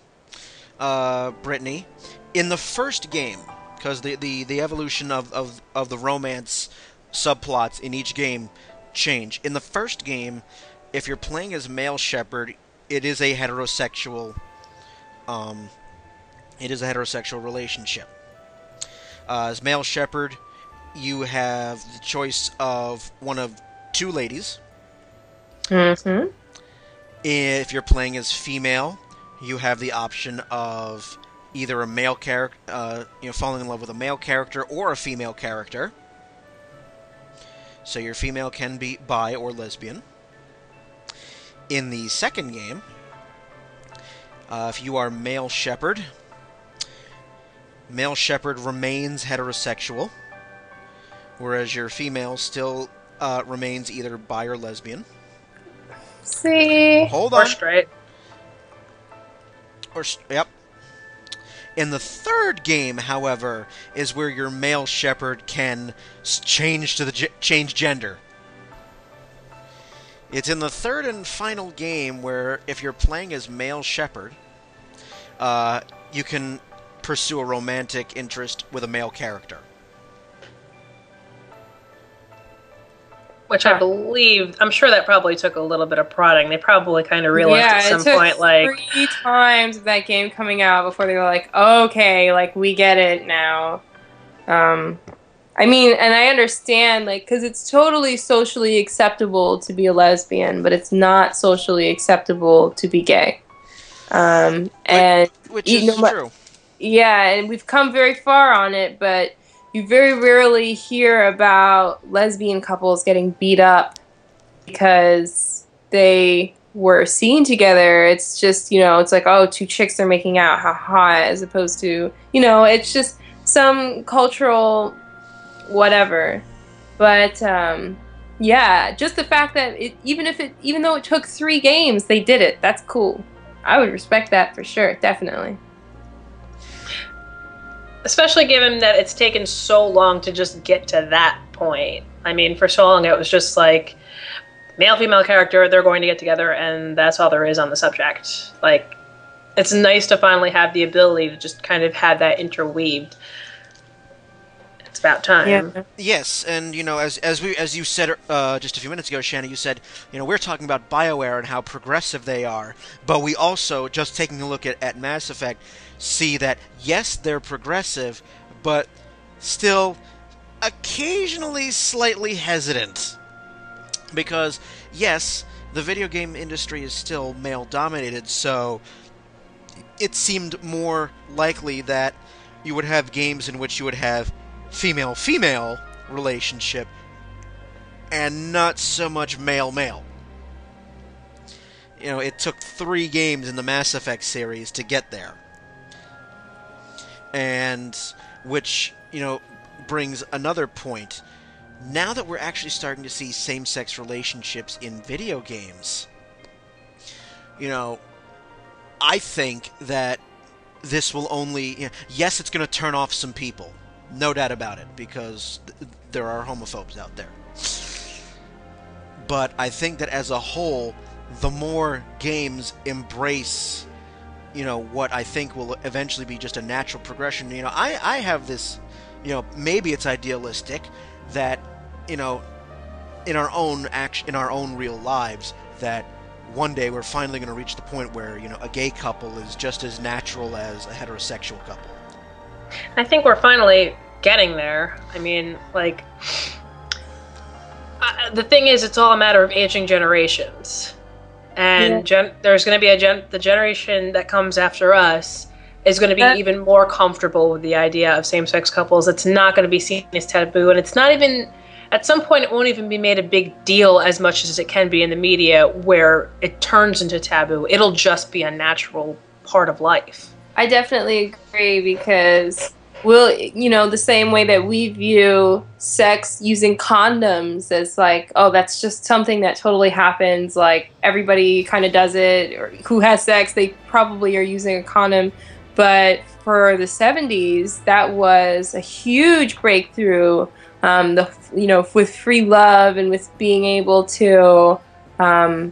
Brittany, in the first game, because the evolution of the romance subplots in each game change. In the first game, if you're playing as male Shepard, it is a heterosexual relationship. As male Shepard, you have the choice of one of two ladies. Mm-hmm. If you're playing as female, you have the option of either a male character, falling in love with a male character or a female character. So your female can be bi or lesbian. In the second game, if you are male Shepard remains heterosexual, whereas your female still remains either bi or lesbian. See? Hold on. Or straight. Yep. In the third game, however, is where your male Shepard can change gender. It's in the third and final game where, if you're playing as male Shepard, you can pursue a romantic interest with a male character. Which I believe, I'm sure that probably took a little bit of prodding. They probably kind of realized at some point, like... 3 times of that game coming out before they were like, okay, like, we get it now. I mean, and I understand, like, because it's totally socially acceptable to be a lesbian, but it's not socially acceptable to be gay. Which is true. Yeah, and we've come very far on it, but... You very rarely hear about lesbian couples getting beat up because they were seen together. It's just, it's like, oh, two chicks are making out, how hot, as opposed to, it's just some cultural whatever. But, yeah, just the fact that even though it took 3 games, they did it. That's cool. I would respect that for sure, definitely. Especially given that it's taken so long to just get to that point. I mean, for so long it was just like, male-female character, they're going to get together, and that's all there is on the subject. Like, it's nice to finally have the ability to just kind of have that interweaved. It's about time. Yeah. Yes, and, as you said just a few minutes ago, Shanna, you said, we're talking about Bioware and how progressive they are, but we also, just taking a look at Mass Effect, see that, yes, they're progressive, but still occasionally slightly hesitant. Because, yes, the video game industry is still male-dominated, so it seemed more likely that you would have games in which you would have female-female relationship and not so much male-male. You know, it took 3 games in the Mass Effect series to get there. And which, you know, brings another point. Now that we're actually starting to see same-sex relationships in video games, you know, I think that this will only... You know, yes, it's going to turn off some people. No doubt about it, because there are homophobes out there. But I think that as a whole, the more games embrace, you know, what I think will eventually be just a natural progression. You know, I have this, you know, maybe it's idealistic that, you know, in our own real lives, that one day we're finally going to reach the point where, you know, a gay couple is just as natural as a heterosexual couple. I think we're finally getting there. I mean, like, the thing is, it's all a matter of aging generations. And there's going to be the generation that comes after us is going to be even more comfortable with the idea of same-sex couples. It's not going to be seen as taboo, and it's not even, at some point, it won't even be made a big deal as much as it can be in the media where it turns into taboo. It'll just be a natural part of life. I definitely agree, because you know, the same way that we view sex using condoms as like, oh, that's just something that totally happens, like everybody kind of does it, or who has sex, they probably are using a condom. But for the 70s, that was a huge breakthrough, you know, with free love and with being able to, I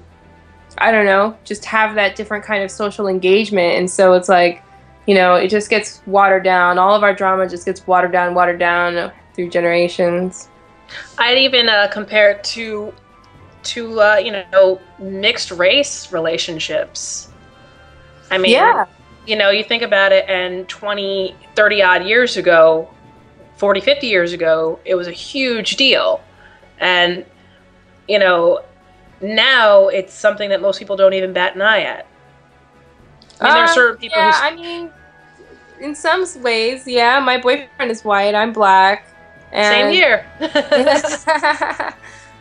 don't know, just have that different kind of social engagement. And so it's like, you know, it just gets watered down. All of our drama just gets watered down through generations. I'd even compare it to you know, mixed race relationships. I mean, you know, you think about it, and 20, 30 odd years ago, 40, 50 years ago, it was a huge deal. And, you know, now it's something that most people don't even bat an eye at. I mean, there are certain people who... I mean, in some ways, yeah. My boyfriend is white. I'm black. And same here.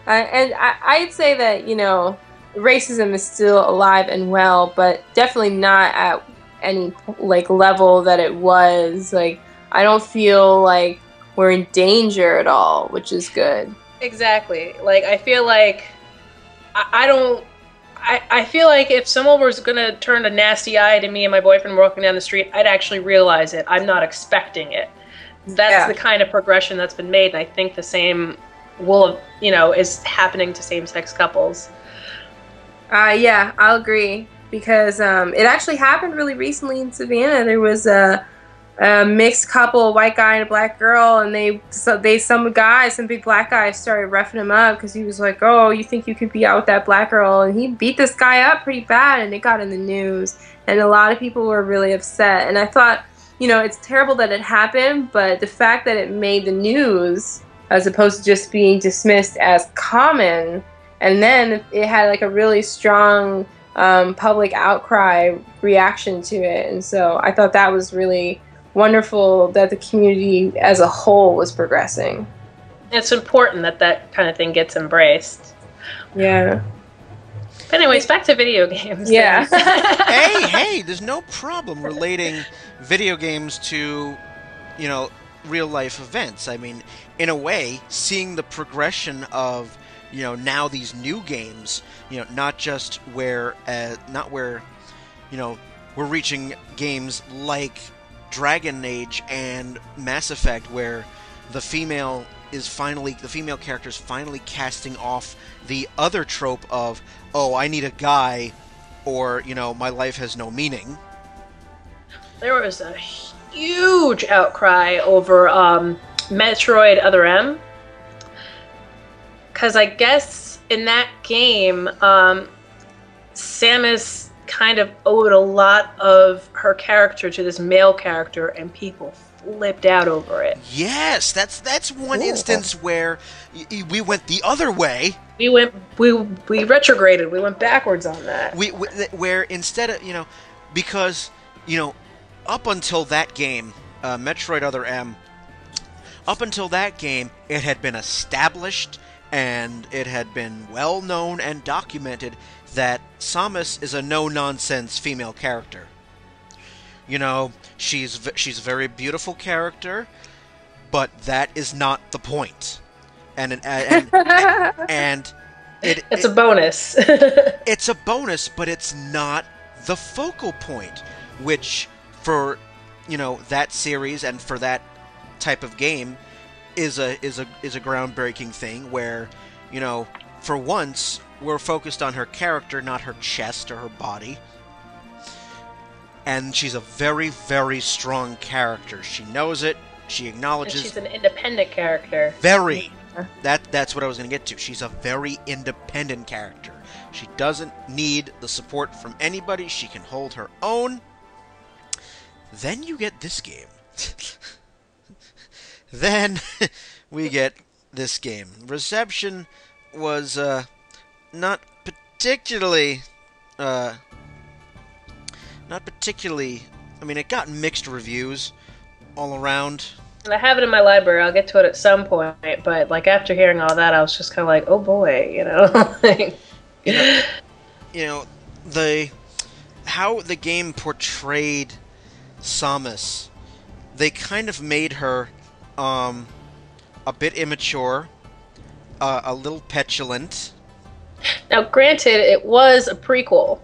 I'd say that, you know, racism is still alive and well, but definitely not at any, like, level that it was. Like, I don't feel like we're in danger at all, which is good. Exactly. Like, I feel like I feel like if someone was going to turn a nasty eye to me and my boyfriend walking down the street, I'd actually realize it. I'm not expecting it. That's the kind of progression that's been made, and I think the same is happening to same-sex couples. Yeah, I'll agree, because it actually happened really recently in Savannah. There was a mixed couple, a white guy and a black girl, and some big black guy started roughing him up because he was like, oh, you think you could be out with that black girl? And he beat this guy up pretty bad, and it got in the news, and a lot of people were really upset. And I thought, you know, it's terrible that it happened, but the fact that it made the news as opposed to just being dismissed as common, and then it had like a really strong public outcry reaction to it. And so I thought that was really wonderful that the community as a whole was progressing. It's important that that kind of thing gets embraced. Yeah. But anyways, back to video games. Yeah. hey, there's no problem relating video games to, you know, real life events. I mean, in a way, seeing the progression of, you know, now these new games, you know, not where, you know, we're reaching games like Dragon Age and Mass Effect, where the female character is finally casting off the other trope of, oh, I need a guy, or, you know, my life has no meaning. There was a huge outcry over Metroid Other M, because I guess in that game, Samus kind of owed a lot of her character to this male character, and people flipped out over it. Yes, that's one instance where we went the other way. We retrograded. We went backwards on that. Where instead of, you know, because, you know, up until that game, Metroid Other M Up until that game, it had been established and it had been well known and documented that Samus is a no-nonsense female character. You know, she's a very beautiful character, but that is not the point. And it's a bonus. It's a bonus, but it's not the focal point, which for, you know, that series and for that type of game is a groundbreaking thing where, you know, for once we're focused on her character, not her chest or her body. And she's a very, very strong character. She knows it. She acknowledges. And she's an independent character. Very. That's what I was going to get to. She's a very independent character. She doesn't need the support from anybody. She can hold her own. Then you get this game. Then we get this game. Reception was not particularly. I mean, it got mixed reviews all around. And I have it in my library. I'll get to it at some point. But like after hearing all that, I was just kind of like, oh boy, you know. How the game portrayed Samus, they kind of made her a bit immature, a little petulant. Now, granted, it was a prequel,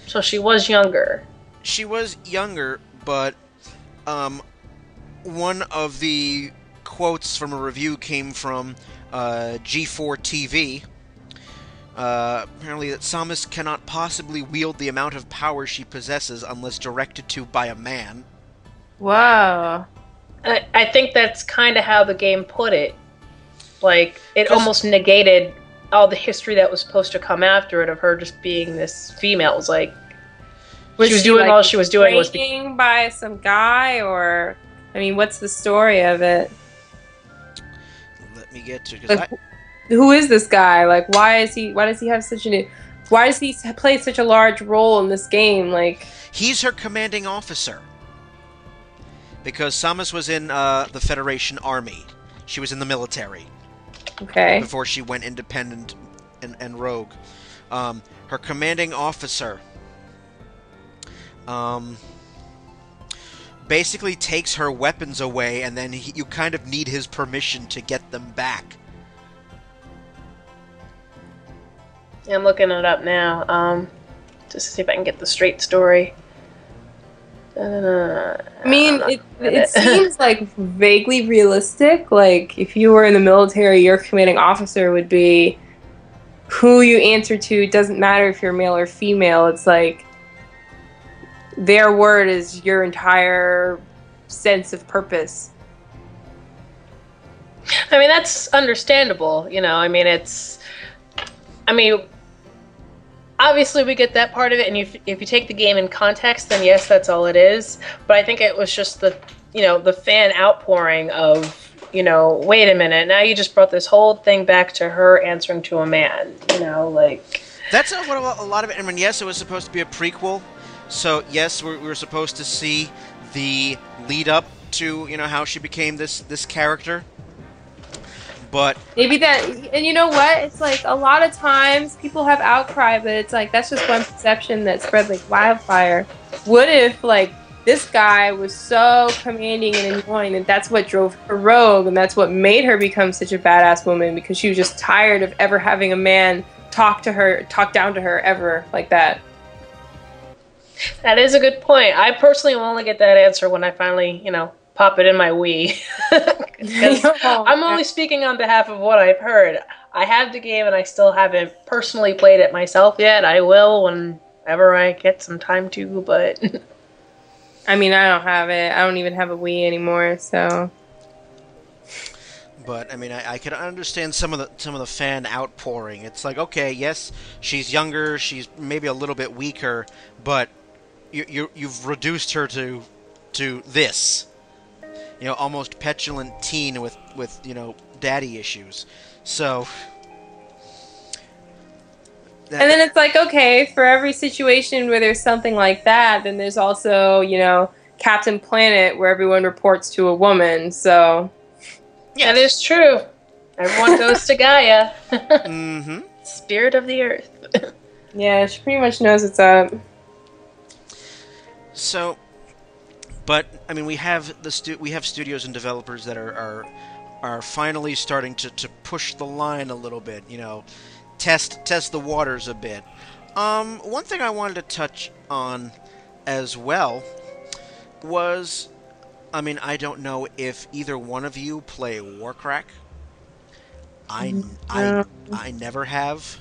so she was younger. She was younger, but one of the quotes from a review came from G4 TV. Apparently that Samus cannot possibly wield the amount of power she possesses unless directed to by a man. Wow. I think that's kind of how the game put it. Like, it almost negated all the history that was supposed to come after it of her just being this female. It was like, she was doing all she was doing was being by some guy, or I mean, what's the story of it? Let me get to it. Who is this guy? Like, why does he have such why does he play such a large role in this game? Like, he's her commanding officer. Because Samus was in the Federation Army. She was in the military. Okay. Before she went independent and rogue. Her commanding officer basically takes her weapons away, and then you kind of need his permission to get them back. I'm looking it up now, just to see if I can get the straight story. I mean, it seems like vaguely realistic. Like, if you were in the military, your commanding officer would be who you answer to. It doesn't matter if you're male or female. It's like their word is your entire sense of purpose. I mean, that's understandable. You know, I mean, obviously we get that part of it, and if you take the game in context, then yes, that's all it is. But I think it was just the fan outpouring of, wait a minute, now you just brought this whole thing back to her answering to a man, like... That's what a lot of it, I mean, yes, it was supposed to be a prequel, so yes, we were supposed to see the lead up to, how she became this character. But maybe that, and you know what? It's like a lot of times people have outcry, but it's like that's just one perception that spread like wildfire. What if like this guy was so commanding and annoying that that's what drove her rogue, and that's what made her become such a badass woman, because she was just tired of ever having a man talk down to her ever like that. That is a good point. I personally will only get that answer when I finally, pop it in my Wii. I'm only speaking on behalf of what I've heard. I have the game and I still haven't personally played it myself yet. I will whenever I get some time to, but... I mean, I don't have it. I don't even have a Wii anymore, so... But, I mean, I could understand some of the fan outpouring. It's like, okay, yes, she's younger, she's maybe a little bit weaker, but you've reduced her to this. Almost petulant teen with daddy issues. So... And then it's like, okay, for every situation where there's something like that, then there's also, Captain Planet, where everyone reports to a woman, so... That is true. Everyone goes to Gaia. Mm-hmm. Spirit of the earth. Yeah, she pretty much knows what's up. So, but I mean, we have studios and developers that are finally starting to push the line a little bit. You know, test the waters a bit. One thing I wanted to touch on as well was, I mean, I don't know if either one of you play Warcraft. I never have,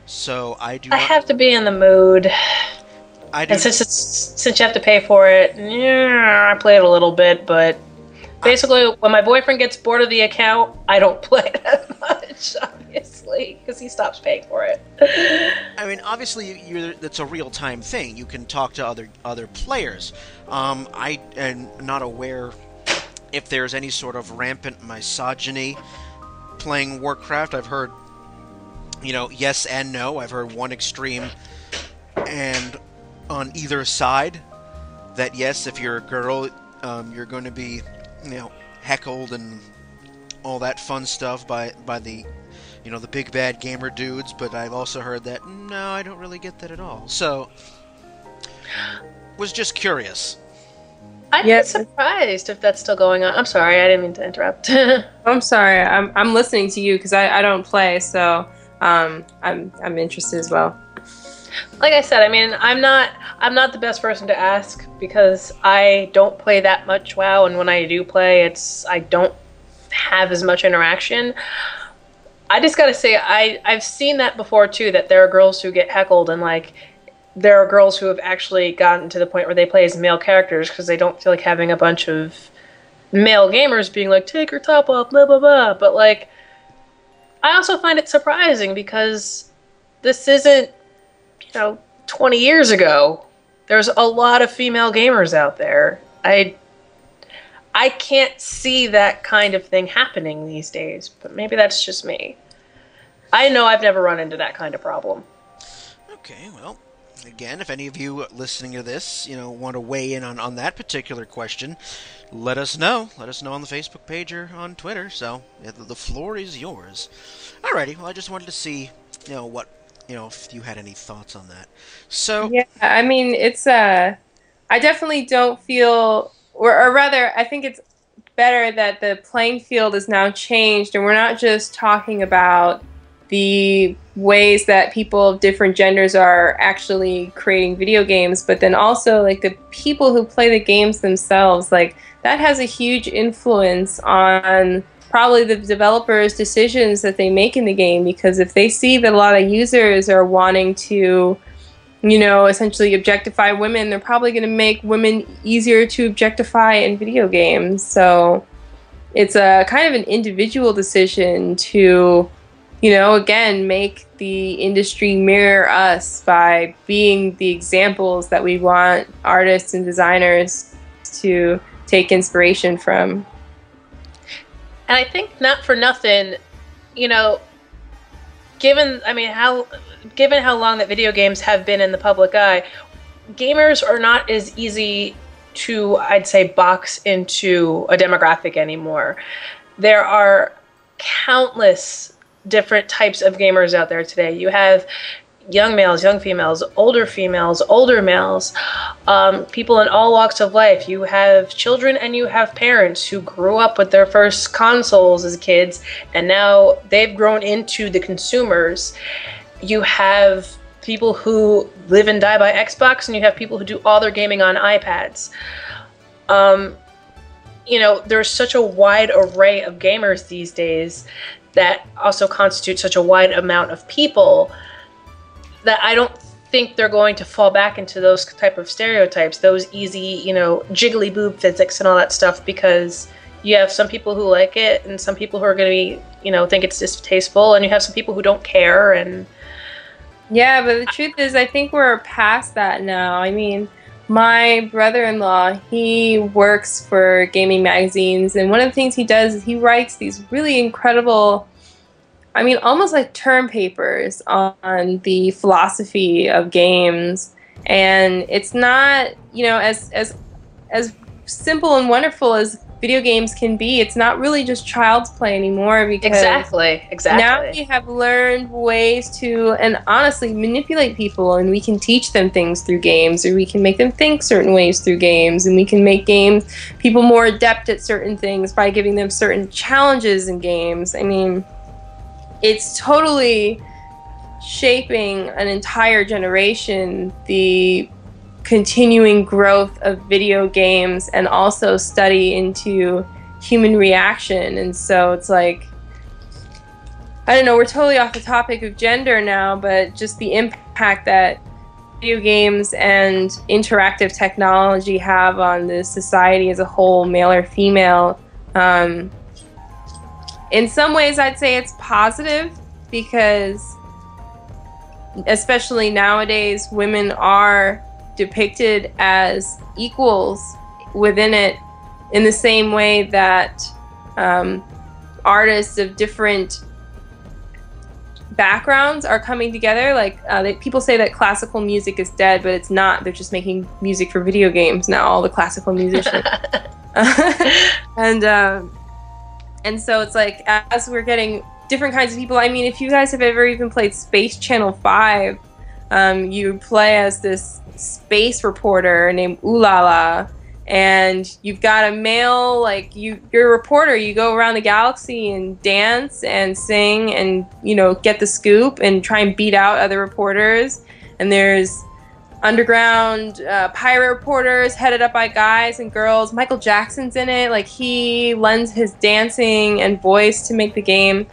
so I do. I have to be in the mood. And since you have to pay for it, yeah, I play it a little bit, but basically, when my boyfriend gets bored of the account, I don't play that much, obviously, because he stops paying for it. I mean, obviously, that's a real-time thing. You can talk to other players. I am not aware if there's any sort of rampant misogyny playing Warcraft. I've heard, you know, yes and no. I've heard one extreme, and on either side, that yes, if you're a girl, you're going to be, you know, heckled and all that fun stuff by the, you know, the big bad gamer dudes. But I've also heard that no, I don't really get that at all. So, was just curious. I'd be surprised if that's still going on. I'm sorry, I didn't mean to interrupt. I'm sorry. I'm listening to you because I don't play, so I'm interested as well. Like I said, I mean, I'm not the best person to ask because I don't play that much WoW, and when I do play, I don't have as much interaction. I just gotta say, I've seen that before too, that there are girls who get heckled, and like there are girls who have actually gotten to the point where they play as male characters because they don't feel like having a bunch of male gamers being like, take your top off, blah blah blah. But like, I also find it surprising because this isn't, you know, 20 years ago. There's a lot of female gamers out there. I can't see that kind of thing happening these days, but maybe that's just me. I know I've never run into that kind of problem. Okay, well, again, if any of you listening to this, you know, want to weigh in on that particular question, let us know. Let us know on the Facebook page or on Twitter. So yeah, the floor is yours. Alrighty, well, I just wanted to see, you know, if you had any thoughts on that. So yeah, I mean, it's I definitely don't feel, or rather, I think it's better that the playing field is now changed, and we're not just talking about the ways that people of different genders are actually creating video games, but then also like the people who play the games themselves. Like that has a huge influence on probably the developers' decisions that they make in the game, because if they see that a lot of users are wanting to, you know, essentially objectify women, they're probably going to make women easier to objectify in video games. So it's a kind of an individual decision to, you know, again, make the industry mirror us by being the examples that we want artists and designers to take inspiration from. And I think not for nothing, you know, given how long that video games have been in the public eye, gamers are not as easy to, I'd say, box into a demographic anymore. There are countless different types of gamers out there today. You have young males, young females, older males, people in all walks of life. You have children and you have parents who grew up with their first consoles as kids, and now they've grown into the consumers. You have people who live and die by Xbox, and you have people who do all their gaming on iPads. You know, there's such a wide array of gamers these days that also constitute such a wide amount of people that I don't think they're going to fall back into those type of stereotypes, those easy, you know, jiggly boob physics and all that stuff, because you have some people who like it and some people who are going to be, you know, think it's distasteful, and you have some people who don't care. And yeah, but the truth is, I think we're past that now. I mean, my brother-in-law, he works for gaming magazines, and one of the things he does is he writes these really incredible, I mean, almost like term papers on the philosophy of games. And it's not, you know, as simple and wonderful as video games can be. It's not really just child's play anymore, because exactly. now we have learned ways to, and honestly, manipulate people, and we can teach them things through games, or we can make them think certain ways through games, and we can make people more adept at certain things by giving them certain challenges in games. I mean, it's totally shaping an entire generation, the continuing growth of video games, and also study into human reaction. And so it's like, I don't know, we're totally off the topic of gender now, but just the impact that video games and interactive technology have on the society as a whole, male or female. In some ways I'd say it's positive, because especially nowadays, women are depicted as equals within it, in the same way that artists of different backgrounds are coming together. Like people say that classical music is dead, but it's not. They're just making music for video games now, all the classical musicians. And so it's like, as we're getting different kinds of people. I mean, if you guys have ever even played Space Channel 5, you play as this space reporter named Ulala, and you've got a male, like, you're a reporter. You go around the galaxy and dance and sing and, you know, get the scoop and try and beat out other reporters. And there's underground pirate reporters headed up by guys and girls. Michael Jackson's in it. Like, he lends his dancing and voice to make the game.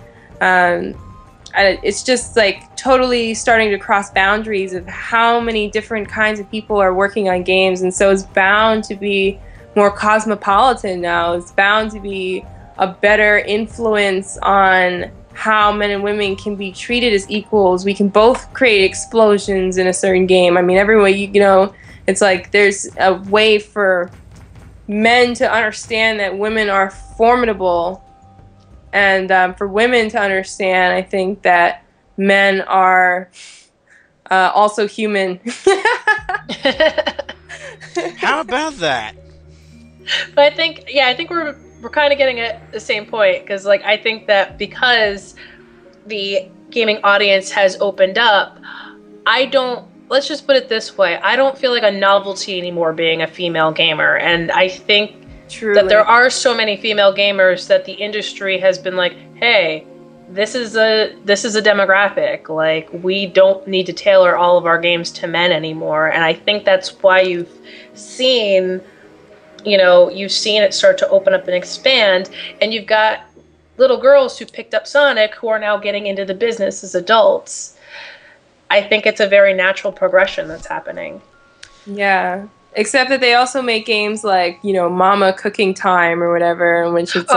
It's just like totally starting to cross boundaries of how many different kinds of people are working on games, and so it's bound to be more cosmopolitan now. It's bound to be a better influence on how men and women can be treated as equals. We can both create explosions in a certain game. I mean, every way, you know, it's like there's a way for men to understand that women are formidable. And for women to understand, I think that men are also human. How about that? But I think we're kind of getting at the same point, because like I think that because the gaming audience has opened up, let's just put it this way, I don't feel like a novelty anymore being a female gamer, and I think Truly. that there are so many female gamers that the industry has been like, hey, this is a demographic. Like, we don't need to tailor all of our games to men anymore. And I think that's why you've seen it start to open up and expand. And you've got little girls who picked up Sonic who are now getting into the business as adults. I think it's a very natural progression that's happening. Yeah. Except that they also make games like, you know, Mama Cooking Time or whatever, in which it's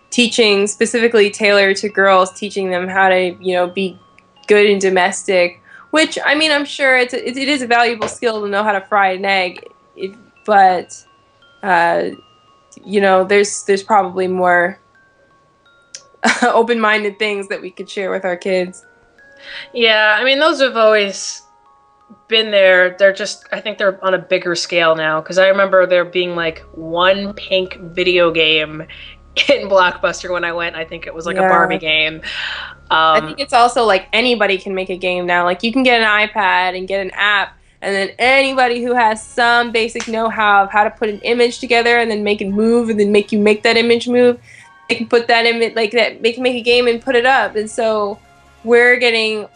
teaching, specifically tailored to girls, teaching them how to, you know, be good and domestic. Which, I mean, I'm sure it is a valuable skill to know how to fry an egg, but you know, there's probably more open-minded things that we could share with our kids. Yeah, I mean, those have always been there. They're just, I think they're on a bigger scale now, because I remember there being like one pink video game in Blockbuster when I went. I think it was like a Barbie game. I think it's also like anybody can make a game now. Like, you can get an iPad and get an app, and then anybody who has some basic know-how of how to put an image together and then make it move and then make you make that image move, they can put that image like that. They can make a game and put it up. And so we're getting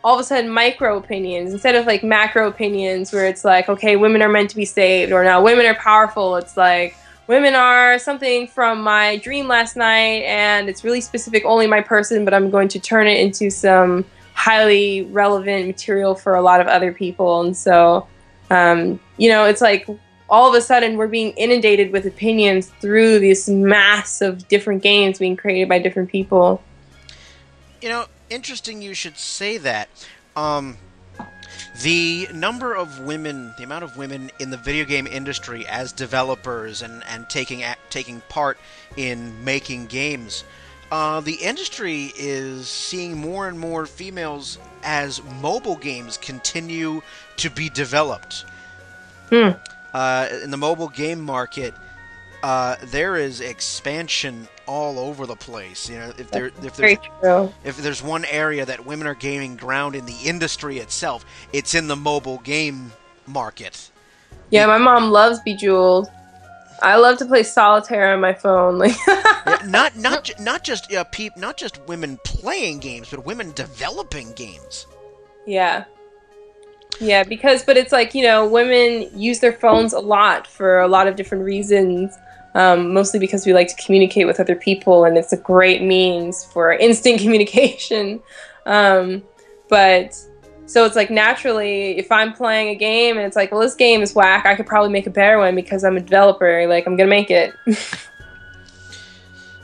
all of a sudden micro opinions instead of like macro opinions, where it's like, okay, women are meant to be saved, or now women are powerful. It's like, women are something from my dream last night, and it's really specific, only my person, but I'm going to turn it into some highly relevant material for a lot of other people. And so, you know, it's like all of a sudden we're being inundated with opinions through this mass of different games being created by different people. You know, interesting you should say that. The number of women, the amount of women in the video game industry as developers and taking part in making games, the industry is seeing more and more females as mobile games continue to be developed. In the mobile game market, there is expansion all over the place. You know, if there's one area that women are gaining ground in the industry itself, it's in the mobile game market. Yeah, my mom loves Bejeweled. I love to play solitaire on my phone. Like, not just women playing games, but women developing games. Yeah. Yeah, but it's like, you know, women use their phones a lot for a lot of different reasons. Mostly because we like to communicate with other people, and it's a great means for instant communication. But so it's like, naturally, if I'm playing a game and it's like, well, this game is whack, I could probably make a better one because I'm a developer. Like, I'm gonna make it.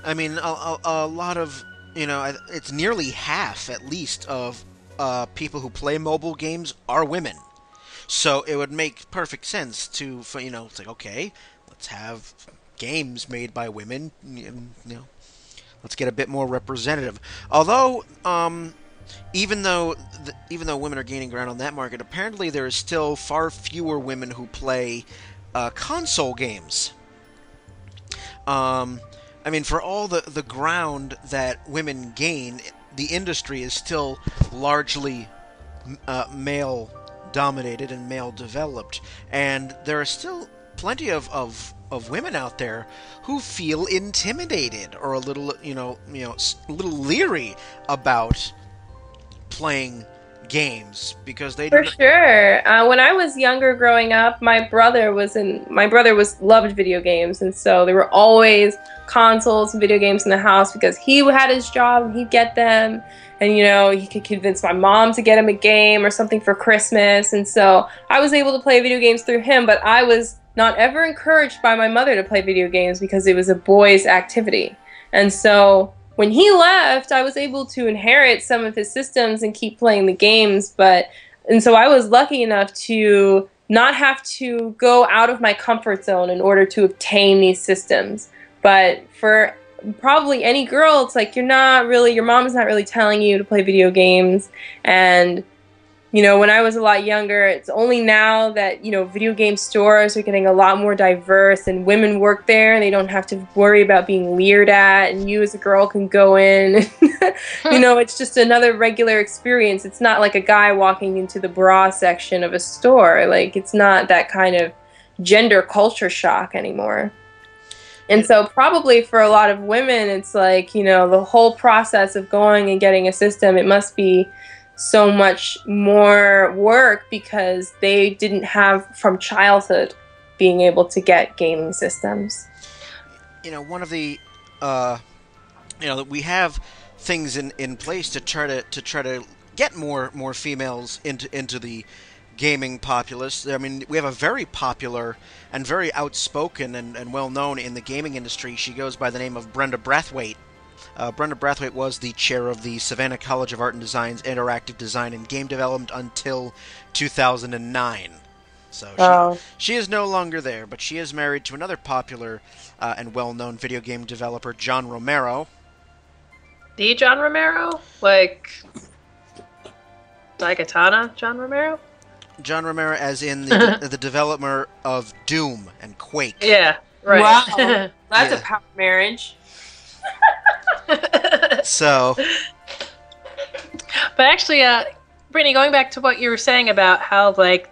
I mean, a lot of, you know, it's nearly half, at least, of people who play mobile games are women. So it would make perfect sense to, you know, it's like, okay, let's have games made by women, you know, let's get a bit more representative. Although, even though women are gaining ground on that market, apparently there is still far fewer women who play console games. I mean, for all the ground that women gain, the industry is still largely male-dominated and male-developed, and there are still plenty of women out there who feel intimidated or a little, a little leery about playing games because they For sure. When I was younger, growing up, my brother loved video games, and so there were always consoles and video games in the house because he had his job and he'd get them, and he could convince my mom to get him a game or something for Christmas, and so I was able to play video games through him. But I was not ever encouraged by my mother to play video games because it was a boys' activity, and so when he left, I was able to inherit some of his systems and keep playing the games. And so I was lucky enough to not have to go out of my comfort zone in order to obtain these systems. But for probably any girl, it's like your mom is not really telling you to play video games. And when I was a lot younger, it's only now that, video game stores are getting a lot more diverse and women work there and they don't have to worry about being leered at, and you as a girl can go in. It's just another regular experience. It's not like a guy walking into the bra section of a store. Like, it's not that kind of gender culture shock anymore. And so probably for a lot of women, it's like, the whole process of going and getting a system, it must be so much more work because they didn't have from childhood being able to get gaming systems. One of the we have things in place to try to get more females into the gaming populace. I mean, we have a very popular and very outspoken and well known in the gaming industry. She goes by the name of Brenda Brathwaite. Brenda Brathwaite was the chair of the Savannah College of Art and Design's Interactive Design and Game Development until 2009. So she is no longer there, but she is married to another popular and well-known video game developer, John Romero. The John Romero? Like Daikatana John Romero? John Romero as in the developer of Doom and Quake. Yeah, right. Wow. That's a power marriage. So, but actually, Brittany, going back to what you were saying about how, like,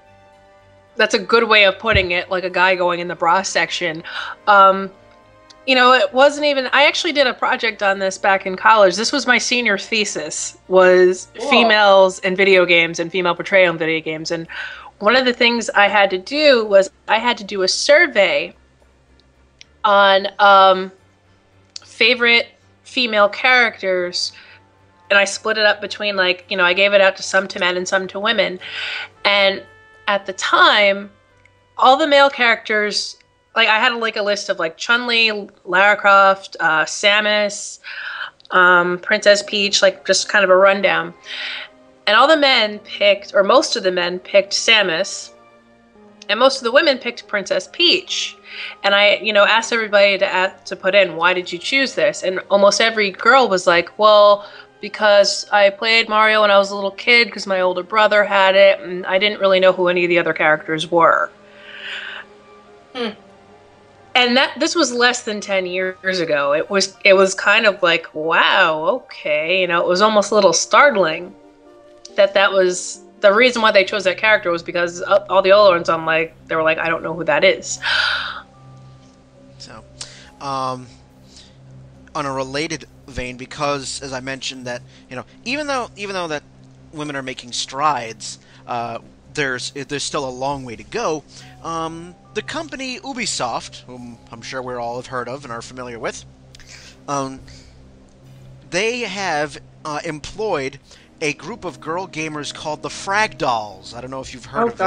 that's a good way of putting it, like a guy going in the bra section. It wasn't even. I actually did a project on this back in college. This was my senior thesis, was females in video games and female portrayal in video games. And one of the things I had to do was I had to do a survey on favorite female characters, and I split it up between, I gave it out to some to men and some to women. And at the time, all the male characters, I had a list of Chun-Li, Lara Croft, Samus, Princess Peach, just kind of a rundown. And all the men picked, or most of the men picked Samus, and most of the women picked Princess Peach. And I, asked everybody to put in, why did you choose this? And almost every girl was like, well, because I played Mario when I was a little kid because my older brother had it, and I didn't really know who any of the other characters were. And this was less than 10 years ago. It was kind of like, wow, okay, you know, it was almost a little startling that was the reason why they chose that character, was because all the other ones, they were like, I don't know who that is. So, on a related vein, because as I mentioned that, you know, even though that women are making strides, there's still a long way to go. The company Ubisoft, whom I'm sure we all have heard of and are familiar with, they have employed a group of girl gamers called the Frag Dolls. I don't know if you've heard of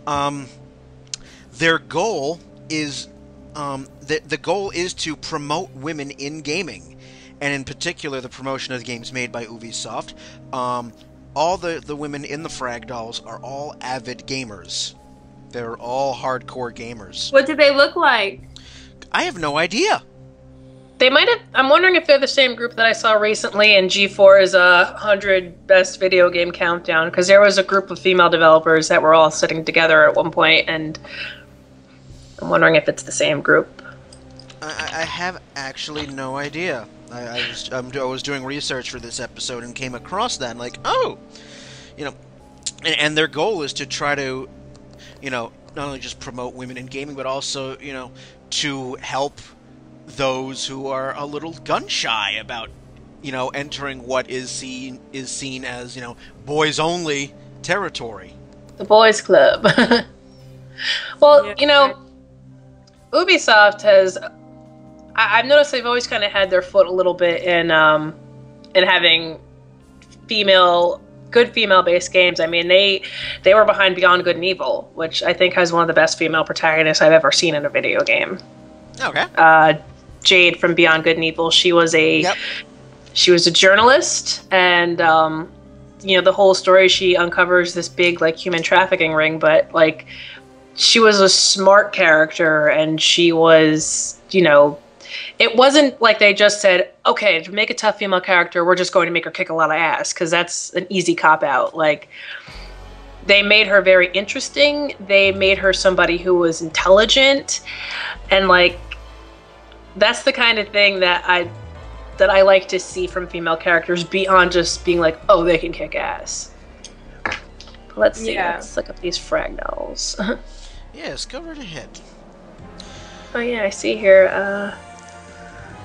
them. Their goal is the goal is to promote women in gaming, and in particular the promotion of the games made by Ubisoft. All the women in the Frag Dolls are all avid gamers. They're all hardcore gamers. What do they look like? I have no idea. They might have. I'm wondering if they're the same group that I saw recently in G4's 100 Best Video Game Countdown, because there was a group of female developers that were all sitting together at one point, and I'm wondering if it's the same group. I have actually no idea. I was doing research for this episode and came across that, and like, oh, you know, and their goal is to try to, you know, not only just promote women in gaming, but also, you know, to help those who are a little gun shy about, you know, entering what is seen as, you know, boys only territory. The boys club. Well, you know, Ubisoft has. I've noticed they've always kind of had their foot a little bit in having good female-based games. I mean, they were behind Beyond Good and Evil, which I think has one of the best female protagonists I've ever seen in a video game. Okay. Jade from Beyond Good and Evil. She was a journalist, and you know, the whole story, she uncovers this big like human trafficking ring, but like she was a smart character, and she was, you know, it wasn't like they just said, okay, to make a tough female character, we're just going to make her kick a lot of ass, because that's an easy cop-out. Like, they made her very interesting. They made her somebody who was intelligent, and like, that's the kind of thing that I like to see from female characters, beyond just being like, oh, they can kick ass. Let's see. Yeah. Let's look up these Frag Dolls. Yes, go right ahead. Oh yeah, I see here.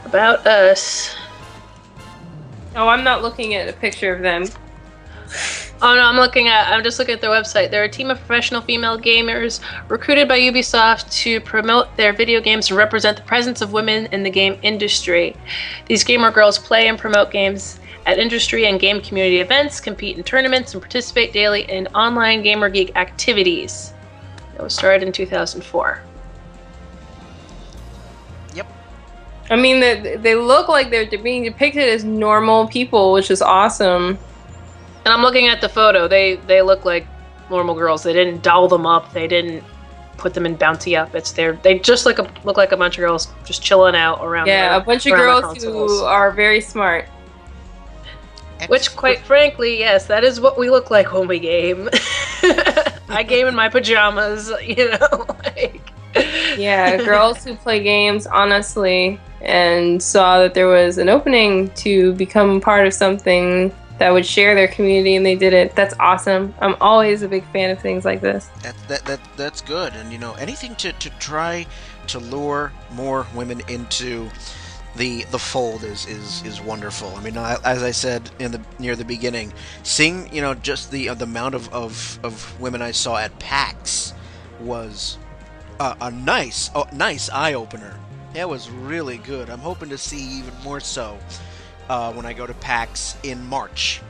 About Us. Oh, I'm not looking at a picture of them. Oh no, I'm just looking at their website. They're a team of professional female gamers recruited by Ubisoft to promote their video games and represent the presence of women in the game industry. These gamer girls play and promote games at industry and game community events, compete in tournaments, and participate daily in online gamer geek activities. It was started in 2004. Yep. I mean, they look like they're being depicted as normal people, which is awesome. And I'm looking at the photo. They look like normal girls. They didn't doll them up. They didn't put them in bouncy outfits. They just look like a bunch of girls just chilling out around. Yeah, a bunch of girls who are very smart. Which, quite frankly, yes, that is what we look like when we game. I game in my pajamas, you know. Like. Yeah, girls who play games honestly, and saw that there was an opening to become part of something that would share their community, and they did it. That's awesome. I'm always a big fan of things like this. That's good, and you know, anything to try to lure more women into the fold is wonderful. I mean, as I said near the beginning, seeing, you know, just the amount of women I saw at PAX was a nice eye opener. It was really good. I'm hoping to see even more so when I go to PAX in March.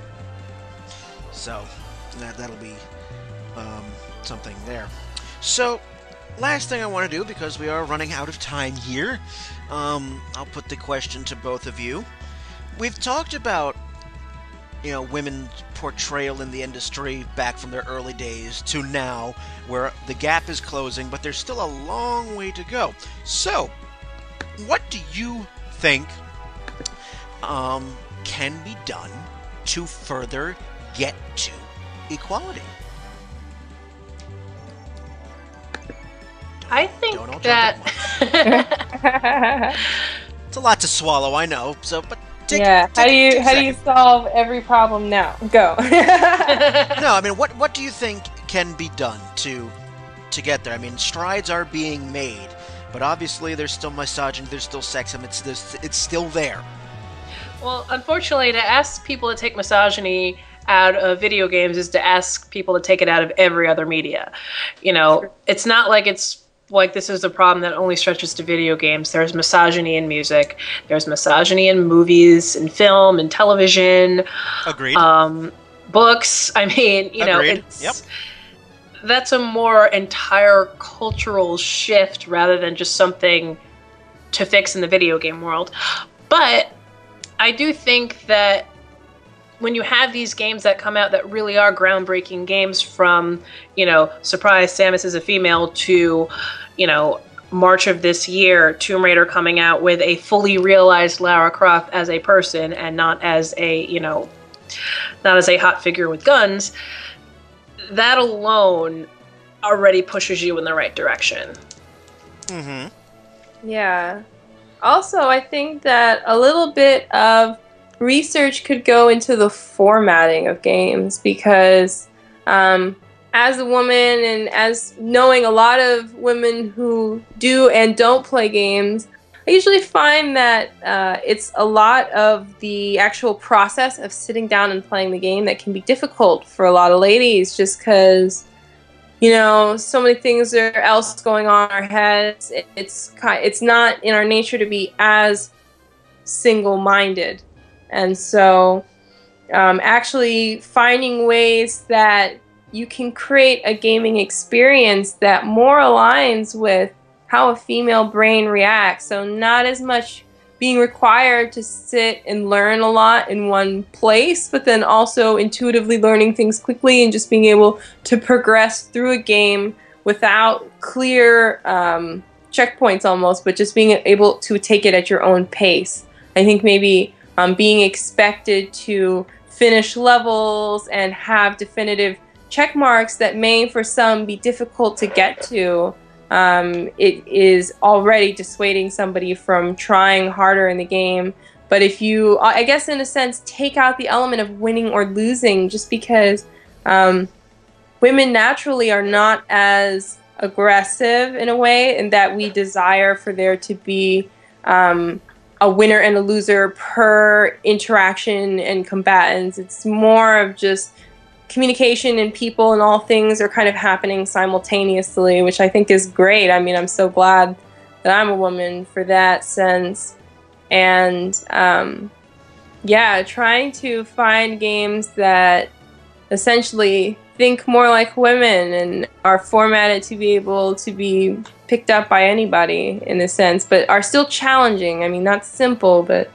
So that'll be something there. So last thing I want to do, because we are running out of time here, I'll put the question to both of you. We've talked about, you know, women's portrayal in the industry back from their early days to now, where the gap is closing, but there's still a long way to go. So, what do you think can be done to further get to equality? I think Don't all that... jump at once. It's a lot to swallow, I know. So, but how do you solve every problem now? Go. No, I mean, what do you think can be done to get there? I mean, strides are being made, but obviously there's still misogyny, there's still sexism, it's still there. Well, unfortunately, to ask people to take misogyny out of video games is to ask people to take it out of every other media. You know, it's not like this is a problem that only stretches to video games. There's misogyny in music. There's misogyny in movies, in film, in television. Agreed. Books. I mean, you know, that's a more entire cultural shift rather than just something to fix in the video game world. But I do think that when you have these games that come out that really are groundbreaking games, from, you know, surprise, Samus is a female, to, you know, March of this year, Tomb Raider coming out with a fully realized Lara Croft as a person and not as a, you know, not as a hot figure with guns, that alone already pushes you in the right direction. Mm-hmm. Yeah. Also, I think that a little bit of research could go into the formatting of games, because as a woman and as knowing a lot of women who do and don't play games, I usually find that it's a lot of the actual process of sitting down and playing the game that can be difficult for a lot of ladies, just because, you know, so many things are else going on in our heads. It's not in our nature to be as single-minded. And so actually finding ways that you can create a gaming experience that more aligns with how a female brain reacts. So not as much being required to sit and learn a lot in one place, but then also intuitively learning things quickly and just being able to progress through a game without clear checkpoints almost, but just being able to take it at your own pace. I think maybe being expected to finish levels and have definitive check marks that may for some be difficult to get to, it is already dissuading somebody from trying harder in the game. But if you, I guess in a sense, take out the element of winning or losing, just because women naturally are not as aggressive in a way, and that we desire for there to be a winner and a loser per interaction and combatants. It's more of just communication, and people and all things are kind of happening simultaneously, which I think is great. I mean, I'm so glad that I'm a woman for that sense. And yeah, trying to find games that essentially think more like women and are formatted to be able to be picked up by anybody in a sense, but are still challenging. I mean, not simple, but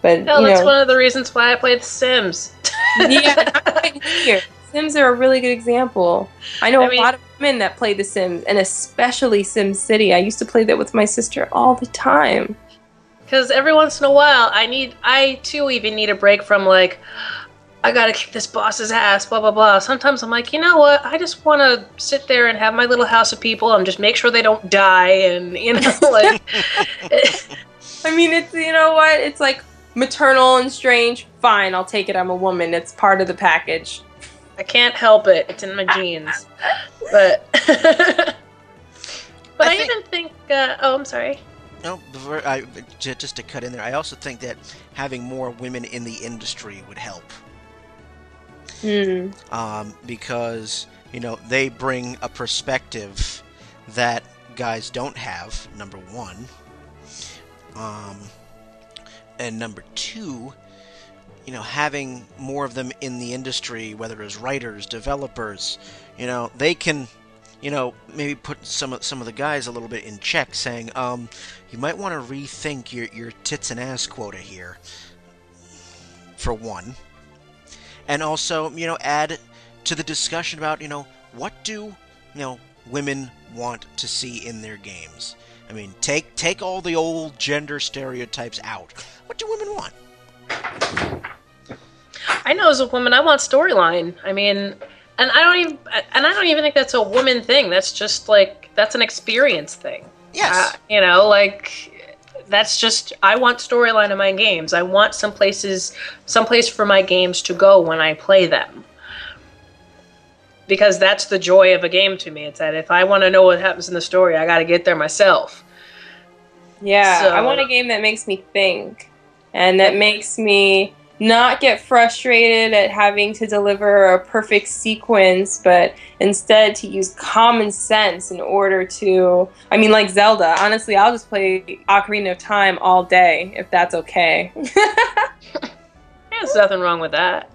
no, that's one of the reasons why I play The Sims. Yeah, not here. Sims are a really good example. I know a lot of women that play The Sims, and especially Sim City. I used to play that with my sister all the time. Because every once in a while, I too even need a break from, like, I gotta kick this boss's ass, blah, blah, blah. Sometimes I'm like, you know what? I just want to sit there and have my little house of people and just make sure they don't die, and, you know, like... I mean, it's, you know what? It's like maternal and strange. Fine, I'll take it. I'm a woman. It's part of the package. I can't help it. It's in my genes. But... but I even think... oh, I'm sorry. No, just to cut in there, I also think that having more women in the industry would help. Because, you know, they bring a perspective that guys don't have, number one. And number two, you know, having more of them in the industry, whether as writers, developers, you know, they can, you know, maybe put some of the guys a little bit in check, saying, you might want to rethink your tits and ass quota here, for one. And also, you know, add to the discussion about, you know, what do, you know, women want to see in their games. I mean, take all the old gender stereotypes out. What do women want? I know as a woman, I want storyline. I mean, And I don't even think that's a woman thing. That's just like that's an experience thing. Yes. You know, like that's just I want storyline in my games. I want some place for my games to go when I play them. Because that's the joy of a game to me. It's that if I want to know what happens in the story, I got to get there myself. Yeah, So, I want a game that makes me think and that makes me not get frustrated at having to deliver a perfect sequence, but instead to use common sense in order to... I mean, like Zelda. Honestly, I'll just play Ocarina of Time all day, if that's okay. There's nothing wrong with that.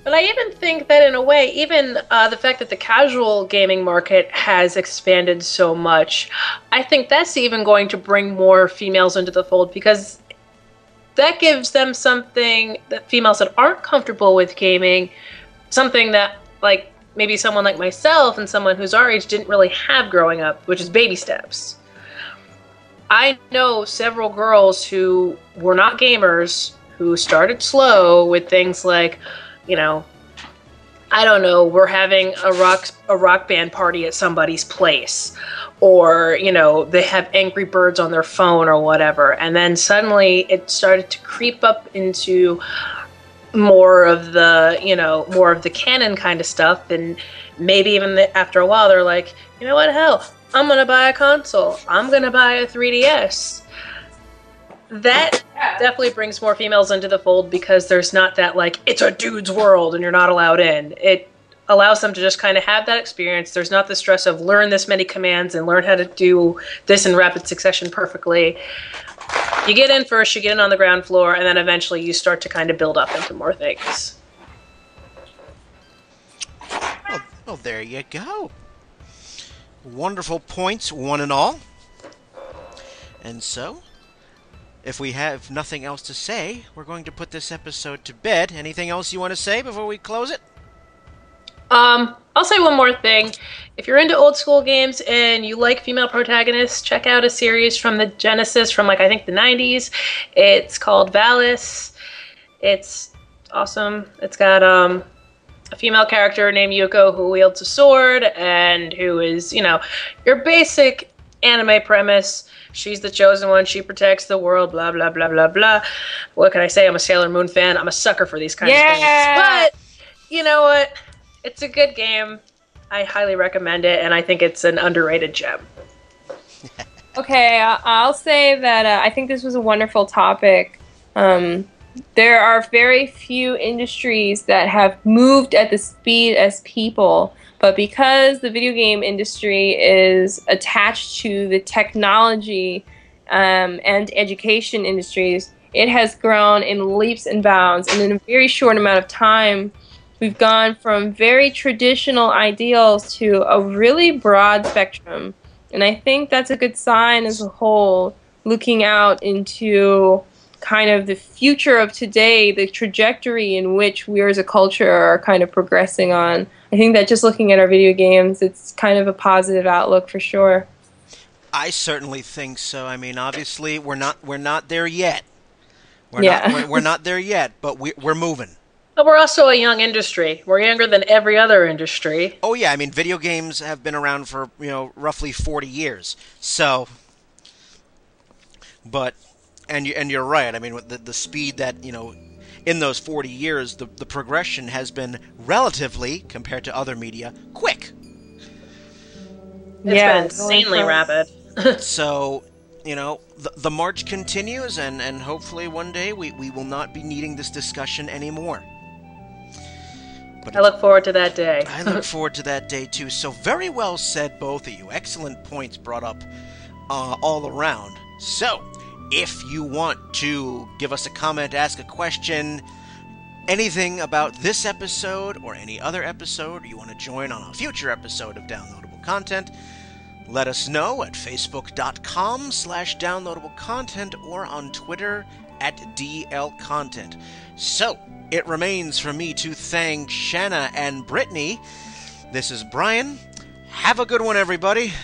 But I even think that in a way, even the fact that the casual gaming market has expanded so much, I think that's even going to bring more females into the fold because that gives them something that females that aren't comfortable with gaming, something that like maybe someone like myself and someone who's our age didn't really have growing up, which is baby steps. I know several girls who were not gamers who started slow with things like, you know, I don't know, we're having a rock band party at somebody's place, or, you know, they have Angry Birds on their phone or whatever, and then suddenly it started to creep up into more of the canon kind of stuff, and maybe even after a while they're like, you know what, hell, I'm gonna buy a console, I'm gonna buy a 3DS. That definitely brings more females into the fold because there's not that, like, it's a dude's world and you're not allowed in. It allows them to just kind of have that experience. There's not the stress of learn this many commands and learn how to do this in rapid succession perfectly. You get in first, you get in on the ground floor, and then eventually you start to kind of build up into more things. Well, there you go. Wonderful points, one and all. And so... if we have nothing else to say, we're going to put this episode to bed. Anything else you want to say before we close it? I'll say one more thing. If you're into old school games and you like female protagonists, check out a series from the Genesis from, like, I think the 90s. It's called Valis. It's awesome. It's got a female character named Yuko who wields a sword and who is, you know, your basic anime premise. She's the chosen one. She protects the world. Blah, blah, blah, blah, blah. What can I say? I'm a Sailor Moon fan. I'm a sucker for these kinds of things. But, you know what? It's a good game. I highly recommend it, and I think it's an underrated gem. Okay, I'll say that I think this was a wonderful topic. There are very few industries that have moved at the speed as people. But because the video game industry is attached to the technology and education industries, it has grown in leaps and bounds. And in a very short amount of time, we've gone from very traditional ideals to a really broad spectrum. And I think that's a good sign as a whole, looking out into kind of the future of today, the trajectory in which we as a culture are kind of progressing on. I think that just looking at our video games, it's kind of a positive outlook for sure. I certainly think so. I mean, obviously, we're not there yet. We're not there yet, but we're moving. But we're also a young industry. We're younger than every other industry. Oh yeah, I mean, video games have been around for, you know, roughly 40 years. So, but and you're right. I mean, with the speed that, you know, in those 40 years, the progression has been relatively, compared to other media, quick. It's been insanely rapid. So, you know, the march continues, and hopefully one day we will not be needing this discussion anymore. But I look forward to that day. I look forward to that day, too. So very well said, both of you. Excellent points brought up all around. So, if you want to give us a comment, ask a question, anything about this episode or any other episode, or you want to join on a future episode of Downloadable Content, let us know at facebook.com/downloadablecontent or on Twitter @DLContent. So, it remains for me to thank Shanna and Brittany. This is Brian. Have a good one, everybody.